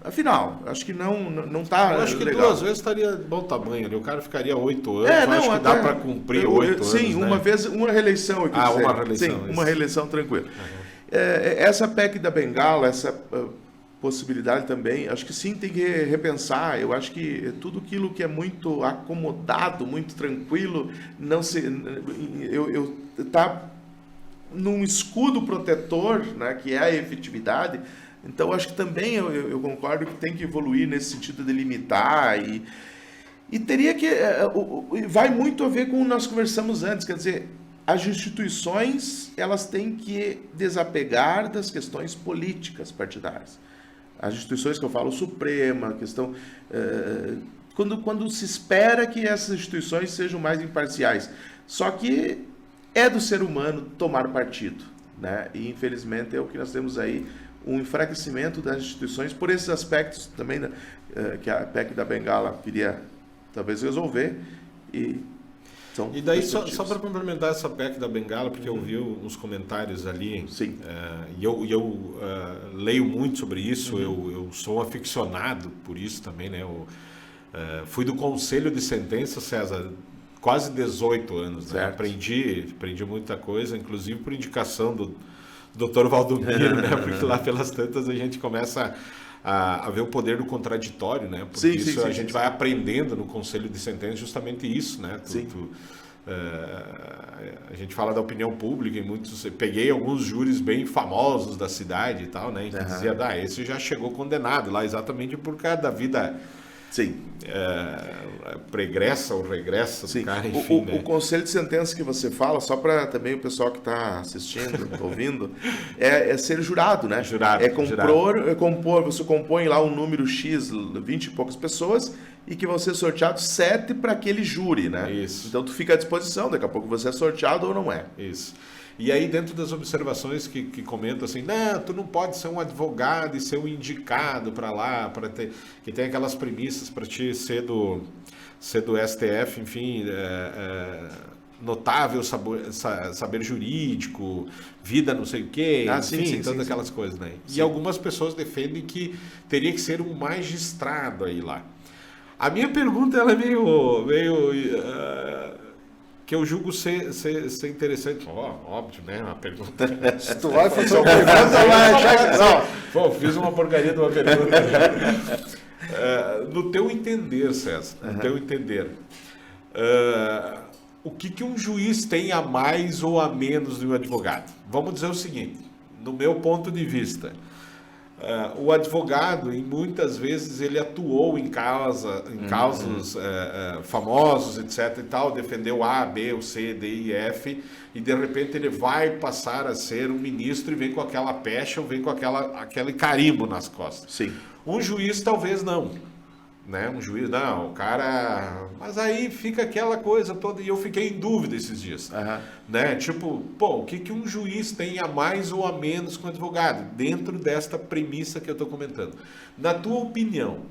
afinal, acho que não está legal. Eu acho que 2 vezes estaria bom tamanho ali. O cara ficaria 8 anos. Acho que dá para cumprir 8 anos. Sim, uma vez, uma reeleição. Uma reeleição. Sim, uma reeleição tranquila. Essa PEC da Bengala, essa possibilidade também, acho que sim, tem que repensar. Eu acho que tudo aquilo que é muito acomodado, muito tranquilo, tá num escudo protetor, né, que é a efetividade. Então, acho que também eu concordo que tem que evoluir nesse sentido de limitar e teria que... vai muito a ver com o que nós conversamos antes, quer dizer, as instituições, elas têm que desapegar das questões políticas partidárias. As instituições que eu falo, Suprema, questão... quando se espera que essas instituições sejam mais imparciais. Só que é do ser humano tomar partido, né? E, infelizmente, é o que nós temos aí, um enfraquecimento das instituições por esses aspectos também que a PEC da Bengala queria talvez resolver. E daí, só para complementar essa PEC da Bengala, porque eu vi uns comentários ali, e eu leio muito sobre isso, eu sou um aficionado por isso também, né? Fui do Conselho de Sentença, César, quase 18 anos, né? Aprendi muita coisa, inclusive por indicação do Dr. Valdomiro, né? Porque lá pelas tantas a gente começa a ver o poder do contraditório, né? Porque a gente vai aprendendo no Conselho de Sentença justamente isso, né? A gente fala da opinião pública e peguei alguns júris bem famosos da cidade e tal, né? E que dizia, esse já chegou condenado lá exatamente por causa da vida Sim. Pregressa ou regressa do cara, enfim. O conselho de sentença que você fala, só para também o pessoal que está assistindo, ouvindo, é ser jurado, né? Jurado. Você compõe lá um número X, 20 e poucas pessoas, e que vão ser sorteados 7 para aquele júri, né? Isso. Então tu fica à disposição, daqui a pouco você é sorteado ou não é. Isso. E aí, dentro das observações que comentam assim, não, tu não pode ser um advogado e ser um indicado para lá, para ter, que tem aquelas premissas para te ser do STF, enfim, notável saber jurídico, vida não sei o quê, enfim, todas aquelas coisas, né? Sim. E algumas pessoas defendem que teria que ser um magistrado aí lá. A minha pergunta, ela é meio que eu julgo ser interessante. Óbvio, né? Uma pergunta. Se tu vai fazer uma pergunta, vai achar que não. Pô, fiz uma porcaria de uma pergunta. No teu entender, César, no teu entender, o que um juiz tem a mais ou a menos de um advogado? Vamos dizer o seguinte, no meu ponto de vista, o advogado, em muitas vezes, ele atuou em casos famosos, etc. e tal, defendeu A, B, o C, D e F, e de repente ele vai passar a ser um ministro e vem com aquela pecha ou vem com aquele carimbo nas costas. Sim. Um juiz talvez não, né? Um juiz não, o cara... Mas aí fica aquela coisa toda, e eu fiquei em dúvida esses dias, né? Tipo, pô, o que um juiz tem a mais ou a menos com o advogado, dentro desta premissa que eu estou comentando. Na tua opinião,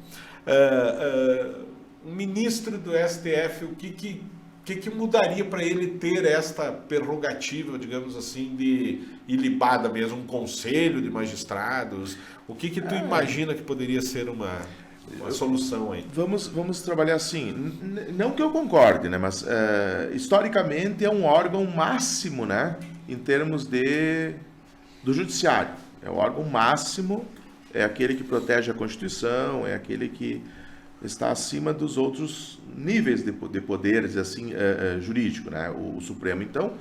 um ministro do STF, o que mudaria para ele ter esta prerrogativa, digamos assim, de ilibada mesmo, um conselho de magistrados? O que tu imagina que poderia ser uma solução aí? Vamos trabalhar assim, não que eu concorde, né, mas historicamente é um órgão máximo, né, em termos do judiciário. É o órgão máximo, é aquele que protege a Constituição, é aquele que está acima dos outros níveis de poderes assim, jurídico, né, o Supremo. Então,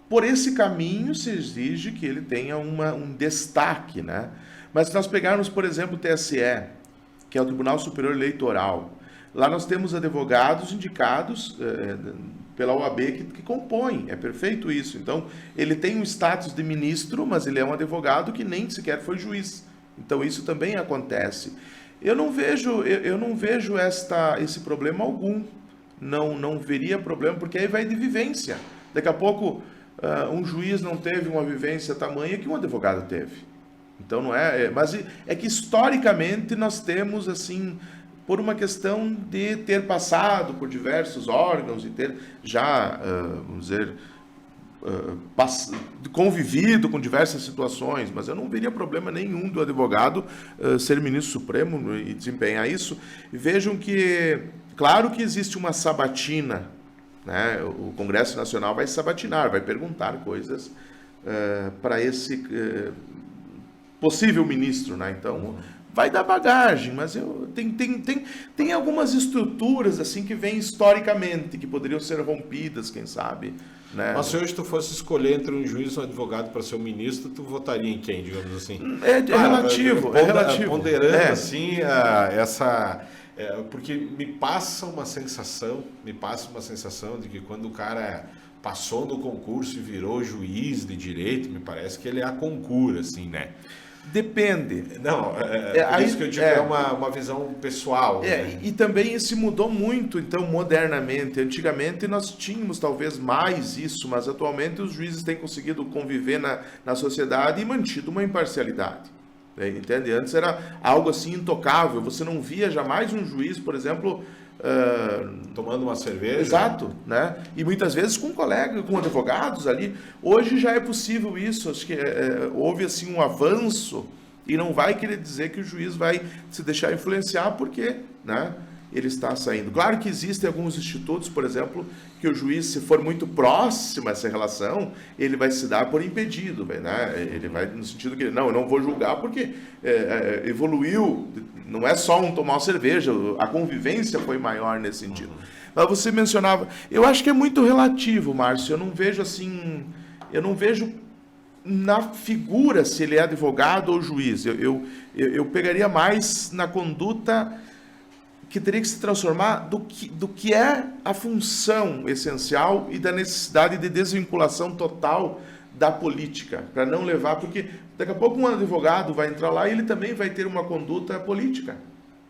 por esse caminho se exige que ele tenha um destaque, né? Mas se nós pegarmos, por exemplo, o TSE, que é o Tribunal Superior Eleitoral, lá nós temos advogados indicados pela OAB que compõem, é perfeito isso. Então, ele tem um status de ministro, mas ele é um advogado que nem sequer foi juiz. Então, isso também acontece. Eu não vejo esse problema algum. Não veria problema, porque aí vai de vivência. Daqui a pouco, um juiz não teve uma vivência tamanha que um advogado teve. Então não mas é que historicamente nós temos assim, por uma questão de ter passado por diversos órgãos e ter já, vamos dizer, convivido com diversas situações, mas eu não veria problema nenhum do advogado ser ministro supremo e desempenhar isso. E vejam que, claro que existe uma sabatina, né? O Congresso Nacional vai sabatinar, vai perguntar coisas para esse possível ministro, né? Então vai dar bagagem, mas tem algumas estruturas assim que vêm historicamente, que poderiam ser rompidas, quem sabe, né? Mas se hoje tu fosse escolher entre um juiz e um advogado para ser um ministro, tu votaria em quem, digamos assim? É relativo. Ponderando assim porque me passa uma sensação de que quando o cara passou no concurso e virou juiz de direito, me parece que ele é a concura, assim, né? Depende. Não, por isso que eu digo que é uma visão pessoal. Né? E também isso mudou muito, então, modernamente. Antigamente nós tínhamos talvez mais isso, mas atualmente os juízes têm conseguido conviver na sociedade e mantido uma imparcialidade. Entende? Antes era algo assim intocável. Você não via jamais um juiz, por exemplo, tomando uma cerveja. Exato, né? E muitas vezes com colegas, com advogados ali. Hoje já é possível isso. Acho que houve assim um avanço e não vai querer dizer que o juiz vai se deixar influenciar porque, né, ele está saindo. Claro que existem alguns institutos, por exemplo, que o juiz, se for muito próximo a essa relação, ele vai se dar por impedido, né? Ele vai no sentido que, não, eu não vou julgar porque evoluiu, não é só tomar uma cerveja, a convivência foi maior nesse sentido. Mas você mencionava, eu acho que é muito relativo, Márcio, eu não vejo na figura se ele é advogado ou juiz, eu pegaria mais na conduta que teria que se transformar do que é a função essencial e da necessidade de desvinculação total da política, para não levar, porque daqui a pouco um advogado vai entrar lá e ele também vai ter uma conduta política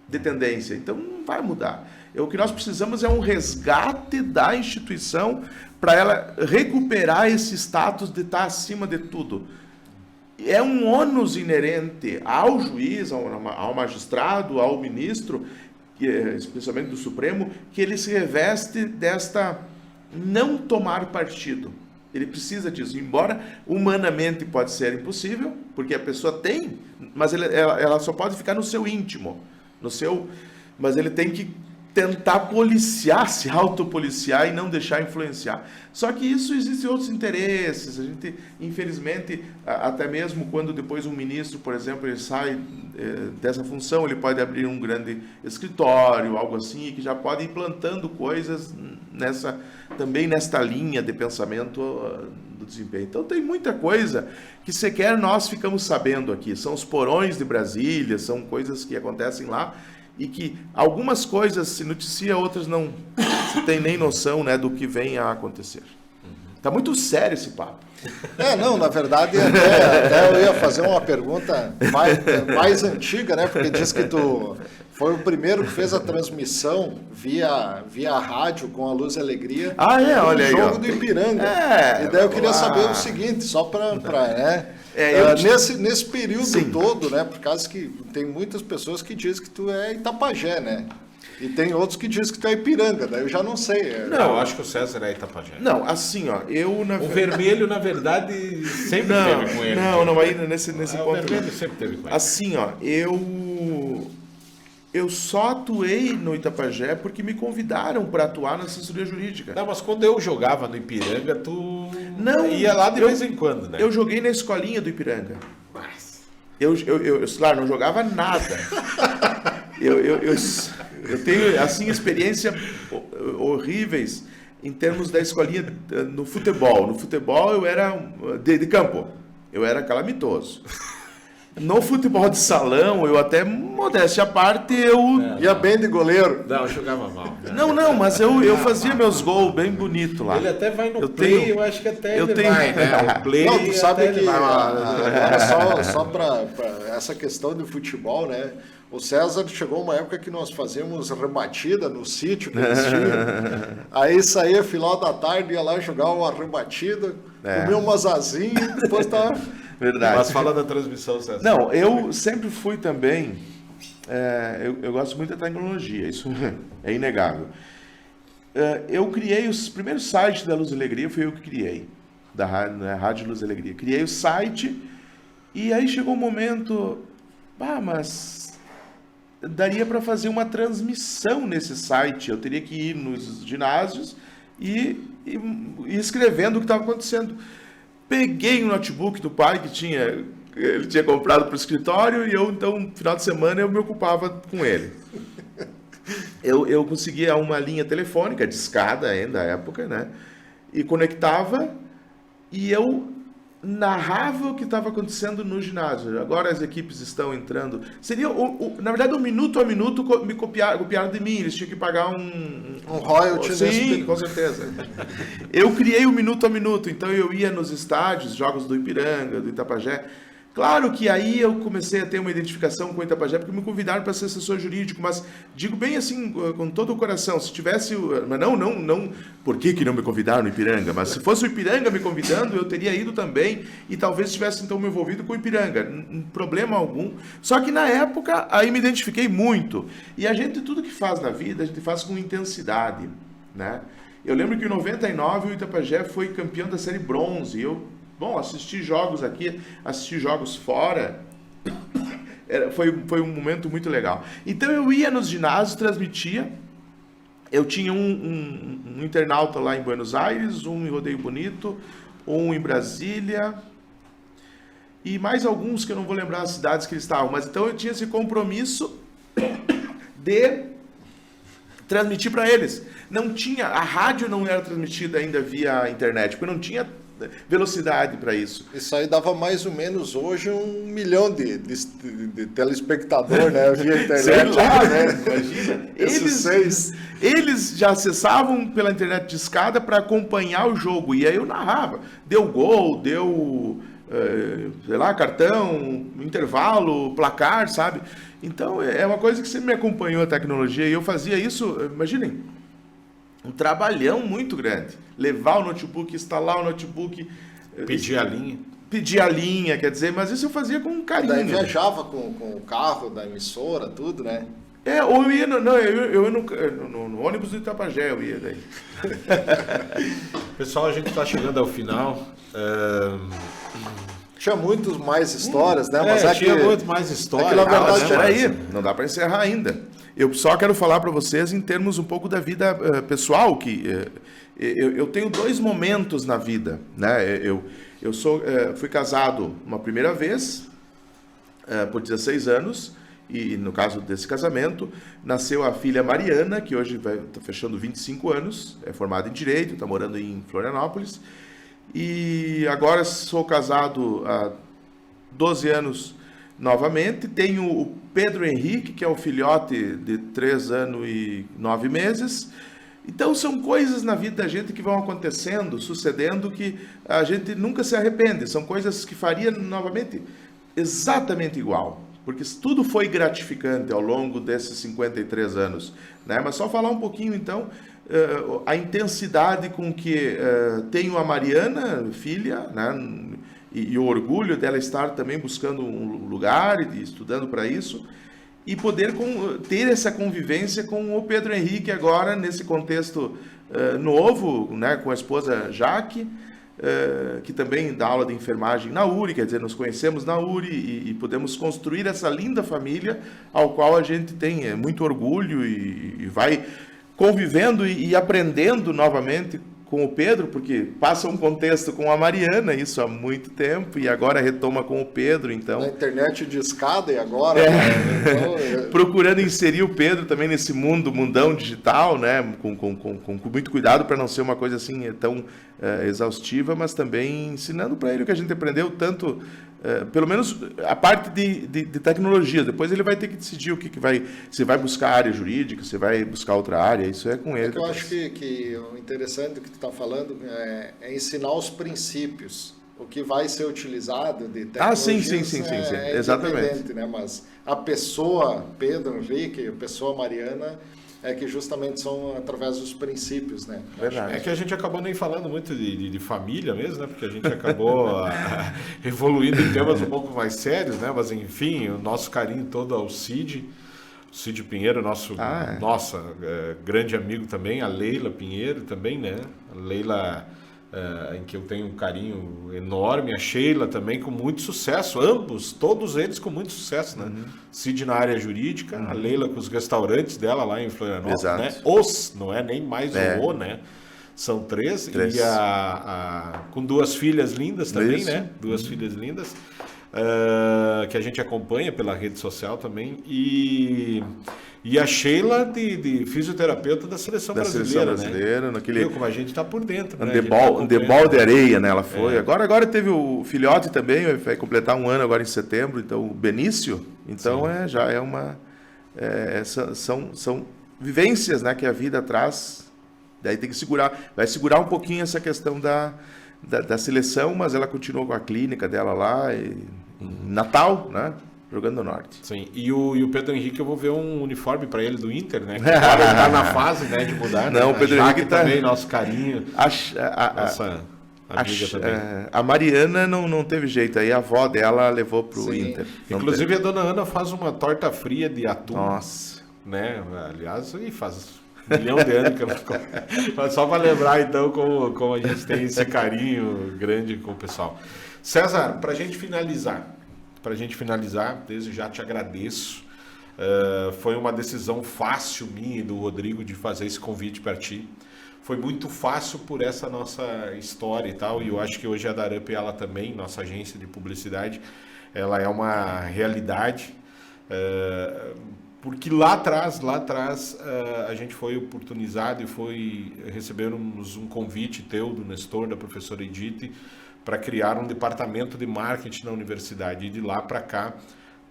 de tendência, então não vai mudar. O que nós precisamos é um resgate da instituição para ela recuperar esse status de estar acima de tudo. É um ônus inerente ao juiz, ao magistrado, ao ministro, especialmente do Supremo, que ele se reveste desta não tomar partido. Ele precisa disso, embora humanamente pode ser impossível, porque a pessoa tem, mas ela só pode ficar no seu íntimo, mas ele tem que tentar policiar, se autopoliciar e não deixar influenciar. Só que isso existem outros interesses. A gente, infelizmente, até mesmo quando depois um ministro, por exemplo, ele sai dessa função, ele pode abrir um grande escritório, algo assim, que já pode ir plantando coisas também nesta linha de pensamento do desempenho. Então tem muita coisa que sequer nós ficamos sabendo aqui. São os porões de Brasília, são coisas que acontecem lá, e que algumas coisas se noticia, outras não se tem nem noção, né, do que vem a acontecer. Tá muito sério esse papo. Não, na verdade, até eu ia fazer uma pergunta mais antiga, né, porque diz que tu foi o primeiro que fez a transmissão via rádio com a Luz e Alegria. Olha aí. O jogo do Ipiranga. E daí eu queria saber o seguinte, só para nesse período todo, né? Por causa que tem muitas pessoas que dizem que tu é Itapajé, né? E tem outros que dizem que tu é Ipiranga, daí eu já não sei. Não, eu acho que o César é Itapajé. Não, assim, ó, O vermelho, na verdade, sempre teve com ele. Não, aí nesse ponto. O vermelho sempre teve com ele. Assim, ó, eu só atuei no Itapajé porque me convidaram para atuar na assessoria jurídica. Não, mas quando eu jogava no Ipiranga, tu ia lá de vez em quando, né? Eu joguei na escolinha do Ipiranga. Eu claro, não jogava nada. Eu tenho, assim, experiências horríveis em termos da escolinha no futebol. No futebol eu era de campo, eu era calamitoso. No futebol de salão, eu até, modéstia à parte, ia bem de goleiro. Não, eu jogava mal. Não, mas eu fazia meus gols bem bonito lá. Ele até vai no play, eu acho que até ele vai, né? O play, não, tu sabe que agora só para essa questão de futebol, né? O César chegou uma época que nós fazíamos rebatida no sítio que eles tinham. Aí saía final da tarde, ia lá jogar uma rebatida, comia umas asinhas, depois tava... Verdade. Mas fala da transmissão, César. Não, eu sempre fui também... eu gosto muito da tecnologia, isso é inegável. Eu criei os primeiros sites da Luz e Alegria, fui eu que criei, da Rádio Luz e Alegria. Criei o site e aí chegou um momento... mas daria para fazer uma transmissão nesse site. Eu teria que ir nos ginásios e escrevendo o que estava acontecendo. Peguei um notebook do pai que ele tinha comprado para o escritório e eu, então, no final de semana, eu me ocupava com ele. Eu conseguia uma linha telefônica, discada ainda na época, né? E conectava e eu narrava o que estava acontecendo no ginásio. Agora as equipes estão entrando. Seria, na verdade, minuto a minuto me copiaram de mim. Eles tinham que pagar um royalty. Sim, com certeza. Eu criei o minuto a minuto. Então eu ia nos estádios, jogos do Ipiranga, do Itapajé. Claro que aí eu comecei a ter uma identificação com o Itapajé, porque me convidaram para ser assessor jurídico, mas digo bem assim, com todo o coração, se tivesse... Mas não, por que não me convidaram no Ipiranga? Mas se fosse o Ipiranga me convidando, eu teria ido também, e talvez estivesse então me envolvido com o Ipiranga, problema algum. Só que na época, aí me identifiquei muito. E a gente, tudo que faz na vida, a gente faz com intensidade, né? Eu lembro que em 99 o Itapajé foi campeão da série bronze, e eu... assisti jogos aqui, assisti jogos fora, foi um momento muito legal. Então eu ia nos ginásios, transmitia, eu tinha um internauta lá em Buenos Aires, um em Rodeio Bonito, um em Brasília, e mais alguns que eu não vou lembrar as cidades que eles estavam, mas então eu tinha esse compromisso de transmitir para eles. A rádio não era transmitida ainda via internet, porque não tinha velocidade para isso. Isso aí dava mais ou menos hoje 1 milhão de telespectador, né? Via internet. Sei lá, né? Imagina. Esses Eles já acessavam pela internet de escada para acompanhar o jogo. E aí eu narrava. Deu gol, deu, sei lá, cartão, intervalo, placar, sabe? Então é uma coisa que sempre me acompanhou a tecnologia. E eu fazia isso, imaginem, um trabalhão muito grande. Levar o notebook, instalar o notebook. Pedir a linha. Pedir a linha, quer dizer, mas isso eu fazia com carinho. Daí viajava com o carro da emissora, tudo, né? Ou eu ia, eu ia no ônibus do Itapajé, eu ia daí. Pessoal, a gente está chegando ao final. Tinha muitas mais histórias, né? Mas tinha muito mais histórias. na verdade, Peraí, não dá para encerrar ainda. Eu só quero falar para vocês em termos um pouco da vida pessoal, que eu tenho 2 momentos na vida, né? Eu fui casado uma primeira vez, por 16 anos, e no caso desse casamento, nasceu a filha Mariana, que hoje está fechando 25 anos, é formada em Direito, está morando em Florianópolis, e agora sou casado há 12 anos novamente. Tenho o Pedro Henrique, que é o filhote de 3 anos e 9 meses. Então são coisas na vida da gente que vão acontecendo, sucedendo, que a gente nunca se arrepende. São coisas que faria novamente exatamente igual, porque tudo foi gratificante ao longo desses 53 anos, né? Mas só falar um pouquinho então, a intensidade com que tenho a Mariana, filha, né? E o orgulho dela estar também buscando um lugar e estudando para isso, e poder ter essa convivência com o Pedro Henrique agora, nesse contexto novo, né, com a esposa Jaque, que também dá aula de enfermagem na URI, quer dizer, nos conhecemos na URI e podemos construir essa linda família ao qual a gente tem muito orgulho e vai convivendo e aprendendo novamente com o Pedro, porque passa um contexto com a Mariana, isso há muito tempo, e agora retoma com o Pedro, então... Na internet de escada e agora... Então, procurando inserir o Pedro também nesse mundão digital, né? Com muito cuidado para não ser uma coisa assim tão exaustiva, mas também ensinando para ele o que a gente aprendeu tanto... pelo menos a parte de tecnologia. Depois ele vai ter que decidir o que vai... Se vai buscar área jurídica, se vai buscar outra área, isso é com ele. Eu acho que o interessante do que tu está falando é ensinar os princípios. O que vai ser utilizado de tecnologia sim. Exatamente. Né? Mas a pessoa Pedro Henrique, a pessoa Mariana... é que justamente são através dos princípios, né? Verdade. É que a gente acabou nem falando muito de família mesmo, né? Porque a gente acabou evoluindo em temas um pouco mais sérios, né? Mas enfim, o nosso carinho todo ao Cid Pinheiro, nosso grande amigo também, a Leila Pinheiro também, né? A Leila, em que eu tenho um carinho enorme, a Sheila também com muito sucesso, todos eles com muito sucesso, né? Cid na área jurídica, a Leila com os restaurantes dela lá em Florianópolis, exato, né? Não é nem mais o, né? São 3. E com 2 filhas lindas também, isso, né? 2 filhas lindas, que a gente acompanha pela rede social também, e a Sheila de fisioterapeuta da seleção brasileira, né? Naquele... Como a gente está por dentro, né? Handebol de areia, né? Ela foi. Agora teve o filhote também, vai completar 1 ano agora em setembro, então o Benício. Então já é uma... são vivências, né, que a vida traz. Daí tem que vai segurar um pouquinho essa questão da seleção, mas ela continuou com a clínica dela lá em Natal, né? Jogando no Norte. Sim, e o Pedro Henrique, eu vou ver um uniforme para ele do Inter, né? Que agora ele tá na fase, né, de mudar. Não, né? o Pedro Henrique tá... também, nosso carinho. Nossa amiga também. A Mariana não teve jeito, aí a avó dela levou pro Inter. Inclusive a dona Ana faz uma torta fria de atum. Nossa. Né? Aliás, faz 1 milhão de anos que eu não como. Mas só para lembrar, então, como a gente tem esse carinho grande com o pessoal. César, para a gente finalizar, desde já te agradeço. Foi uma decisão fácil minha e do Rodrigo de fazer esse convite para ti. Foi muito fácil por essa nossa história e tal, e eu acho que hoje a Darup, ela também, nossa agência de publicidade, ela é uma realidade. porque lá atrás a gente foi oportunizado e recebemos um convite teu, do Nestor, da professora Edith, para criar um departamento de marketing na universidade. E de lá para cá,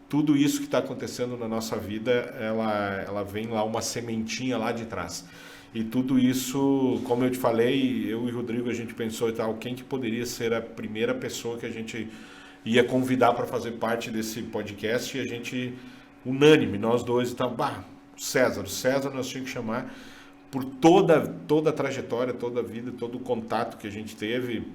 tudo isso que está acontecendo na nossa vida, ela vem lá uma sementinha lá de trás. E tudo isso, como eu te falei, eu e o Rodrigo, a gente pensou e tal, quem que poderia ser a primeira pessoa que a gente ia convidar para fazer parte desse podcast, e a gente, unânime, nós dois, então, o César nós tínhamos que chamar, por toda a trajetória, toda a vida, todo o contato que a gente teve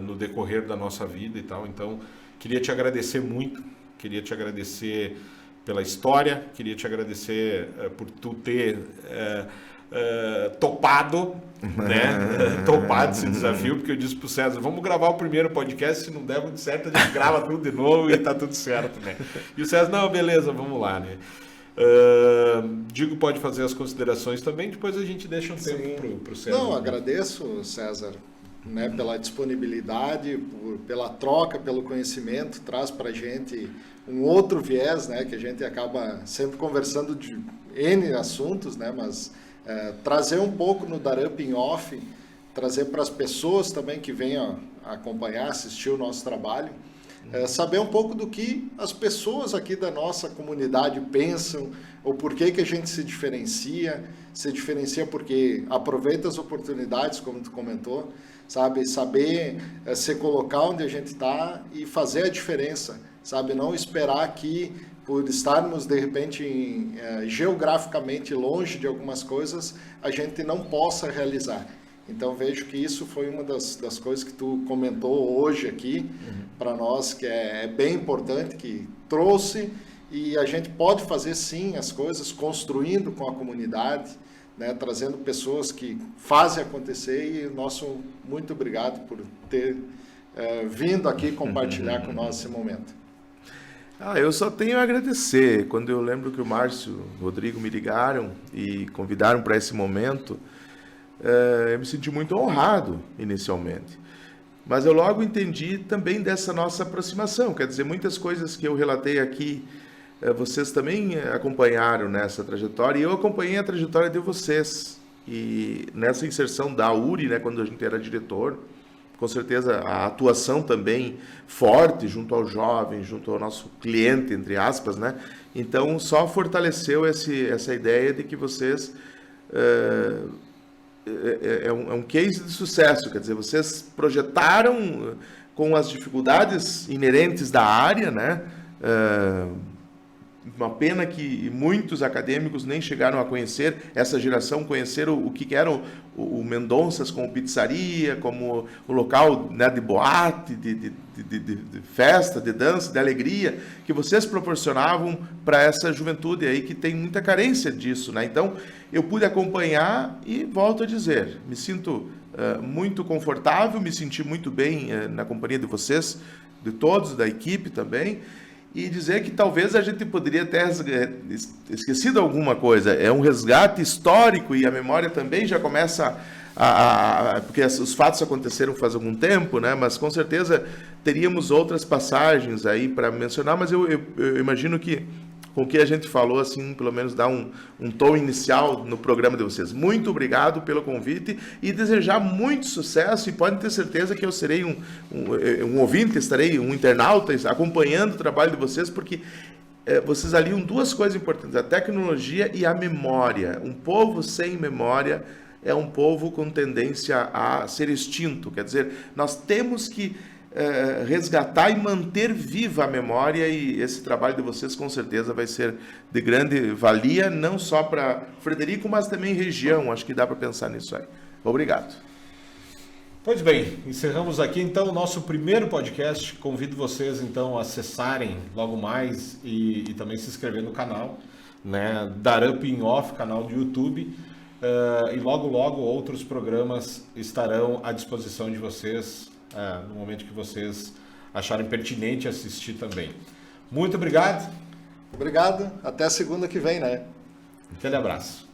no decorrer da nossa vida e tal. Então, queria te agradecer muito, queria te agradecer pela história, queria te agradecer por tu ter topado, né? Topado esse desafio, porque eu disse pro César, vamos gravar o primeiro podcast, se não der muito certo, a gente grava tudo de novo e tá tudo certo, né? E o César, não, beleza, vamos lá, né? Digo, pode fazer as considerações também, depois a gente deixa um tempo pro César. Não, agradeço, César, né, pela disponibilidade, pela troca, pelo conhecimento, traz pra gente um outro viés, né, que a gente acaba sempre conversando de N assuntos, né, mas trazer um pouco no Darup in Off, trazer para as pessoas também que venham acompanhar, assistir o nosso trabalho, saber um pouco do que as pessoas aqui da nossa comunidade pensam, ou por que a gente se diferencia porque aproveita as oportunidades, como tu comentou, sabe, saber se colocar onde a gente está e fazer a diferença, sabe, não esperar que por estarmos de repente geograficamente longe de algumas coisas, a gente não possa realizar. Então vejo que isso foi uma das coisas que tu comentou hoje aqui para nós, que é bem importante, que trouxe, e a gente pode fazer sim as coisas construindo com a comunidade, né, trazendo pessoas que fazem acontecer, e nosso muito obrigado por ter vindo aqui compartilhar com nós esse momento. Eu só tenho a agradecer. Quando eu lembro que o Márcio e o Rodrigo me ligaram e convidaram para esse momento, eu me senti muito honrado inicialmente. Mas eu logo entendi também dessa nossa aproximação. Quer dizer, muitas coisas que eu relatei aqui, vocês também acompanharam nessa trajetória, e eu acompanhei a trajetória de vocês. E nessa inserção da URI, né, quando a gente era diretor, com certeza a atuação também forte junto ao jovem, junto ao nosso cliente, entre aspas, né? Então, só fortaleceu essa ideia de que vocês é um case de sucesso, quer dizer, vocês projetaram com as dificuldades inerentes da área, né? Uma pena que muitos acadêmicos nem chegaram a conhecer, essa geração conheceram o que era o Mendonças como pizzaria, como o local, né, de boate, de festa, de dança, de alegria, que vocês proporcionavam para essa juventude aí que tem muita carência disso, né? Então, eu pude acompanhar e volto a dizer, me sinto muito confortável, me senti muito bem na companhia de vocês, de todos, da equipe também, e dizer que talvez a gente poderia ter esquecido alguma coisa. É um resgate histórico e a memória também já começa porque os fatos aconteceram faz algum tempo, né? Mas com certeza teríamos outras passagens aí para mencionar, mas eu imagino que com o que a gente falou, assim, pelo menos dá um tom inicial no programa de vocês. Muito obrigado pelo convite e desejar muito sucesso, e podem ter certeza que eu serei um ouvinte, estarei um internauta acompanhando o trabalho de vocês, porque vocês aliam duas coisas importantes, a tecnologia e a memória. Um povo sem memória é um povo com tendência a ser extinto, quer dizer, nós temos que resgatar e manter viva a memória, e esse trabalho de vocês com certeza vai ser de grande valia, não só para Frederico, mas também região. Acho que dá para pensar nisso aí. Obrigado. Pois bem, encerramos aqui então o nosso primeiro podcast. Convido vocês então a acessarem logo mais e também se inscrever no canal, né, Darup in Off, canal do YouTube, e logo outros programas estarão à disposição de vocês no momento que vocês acharem pertinente assistir também. Muito obrigado. Obrigado. Até segunda que vem, né? Aquele abraço.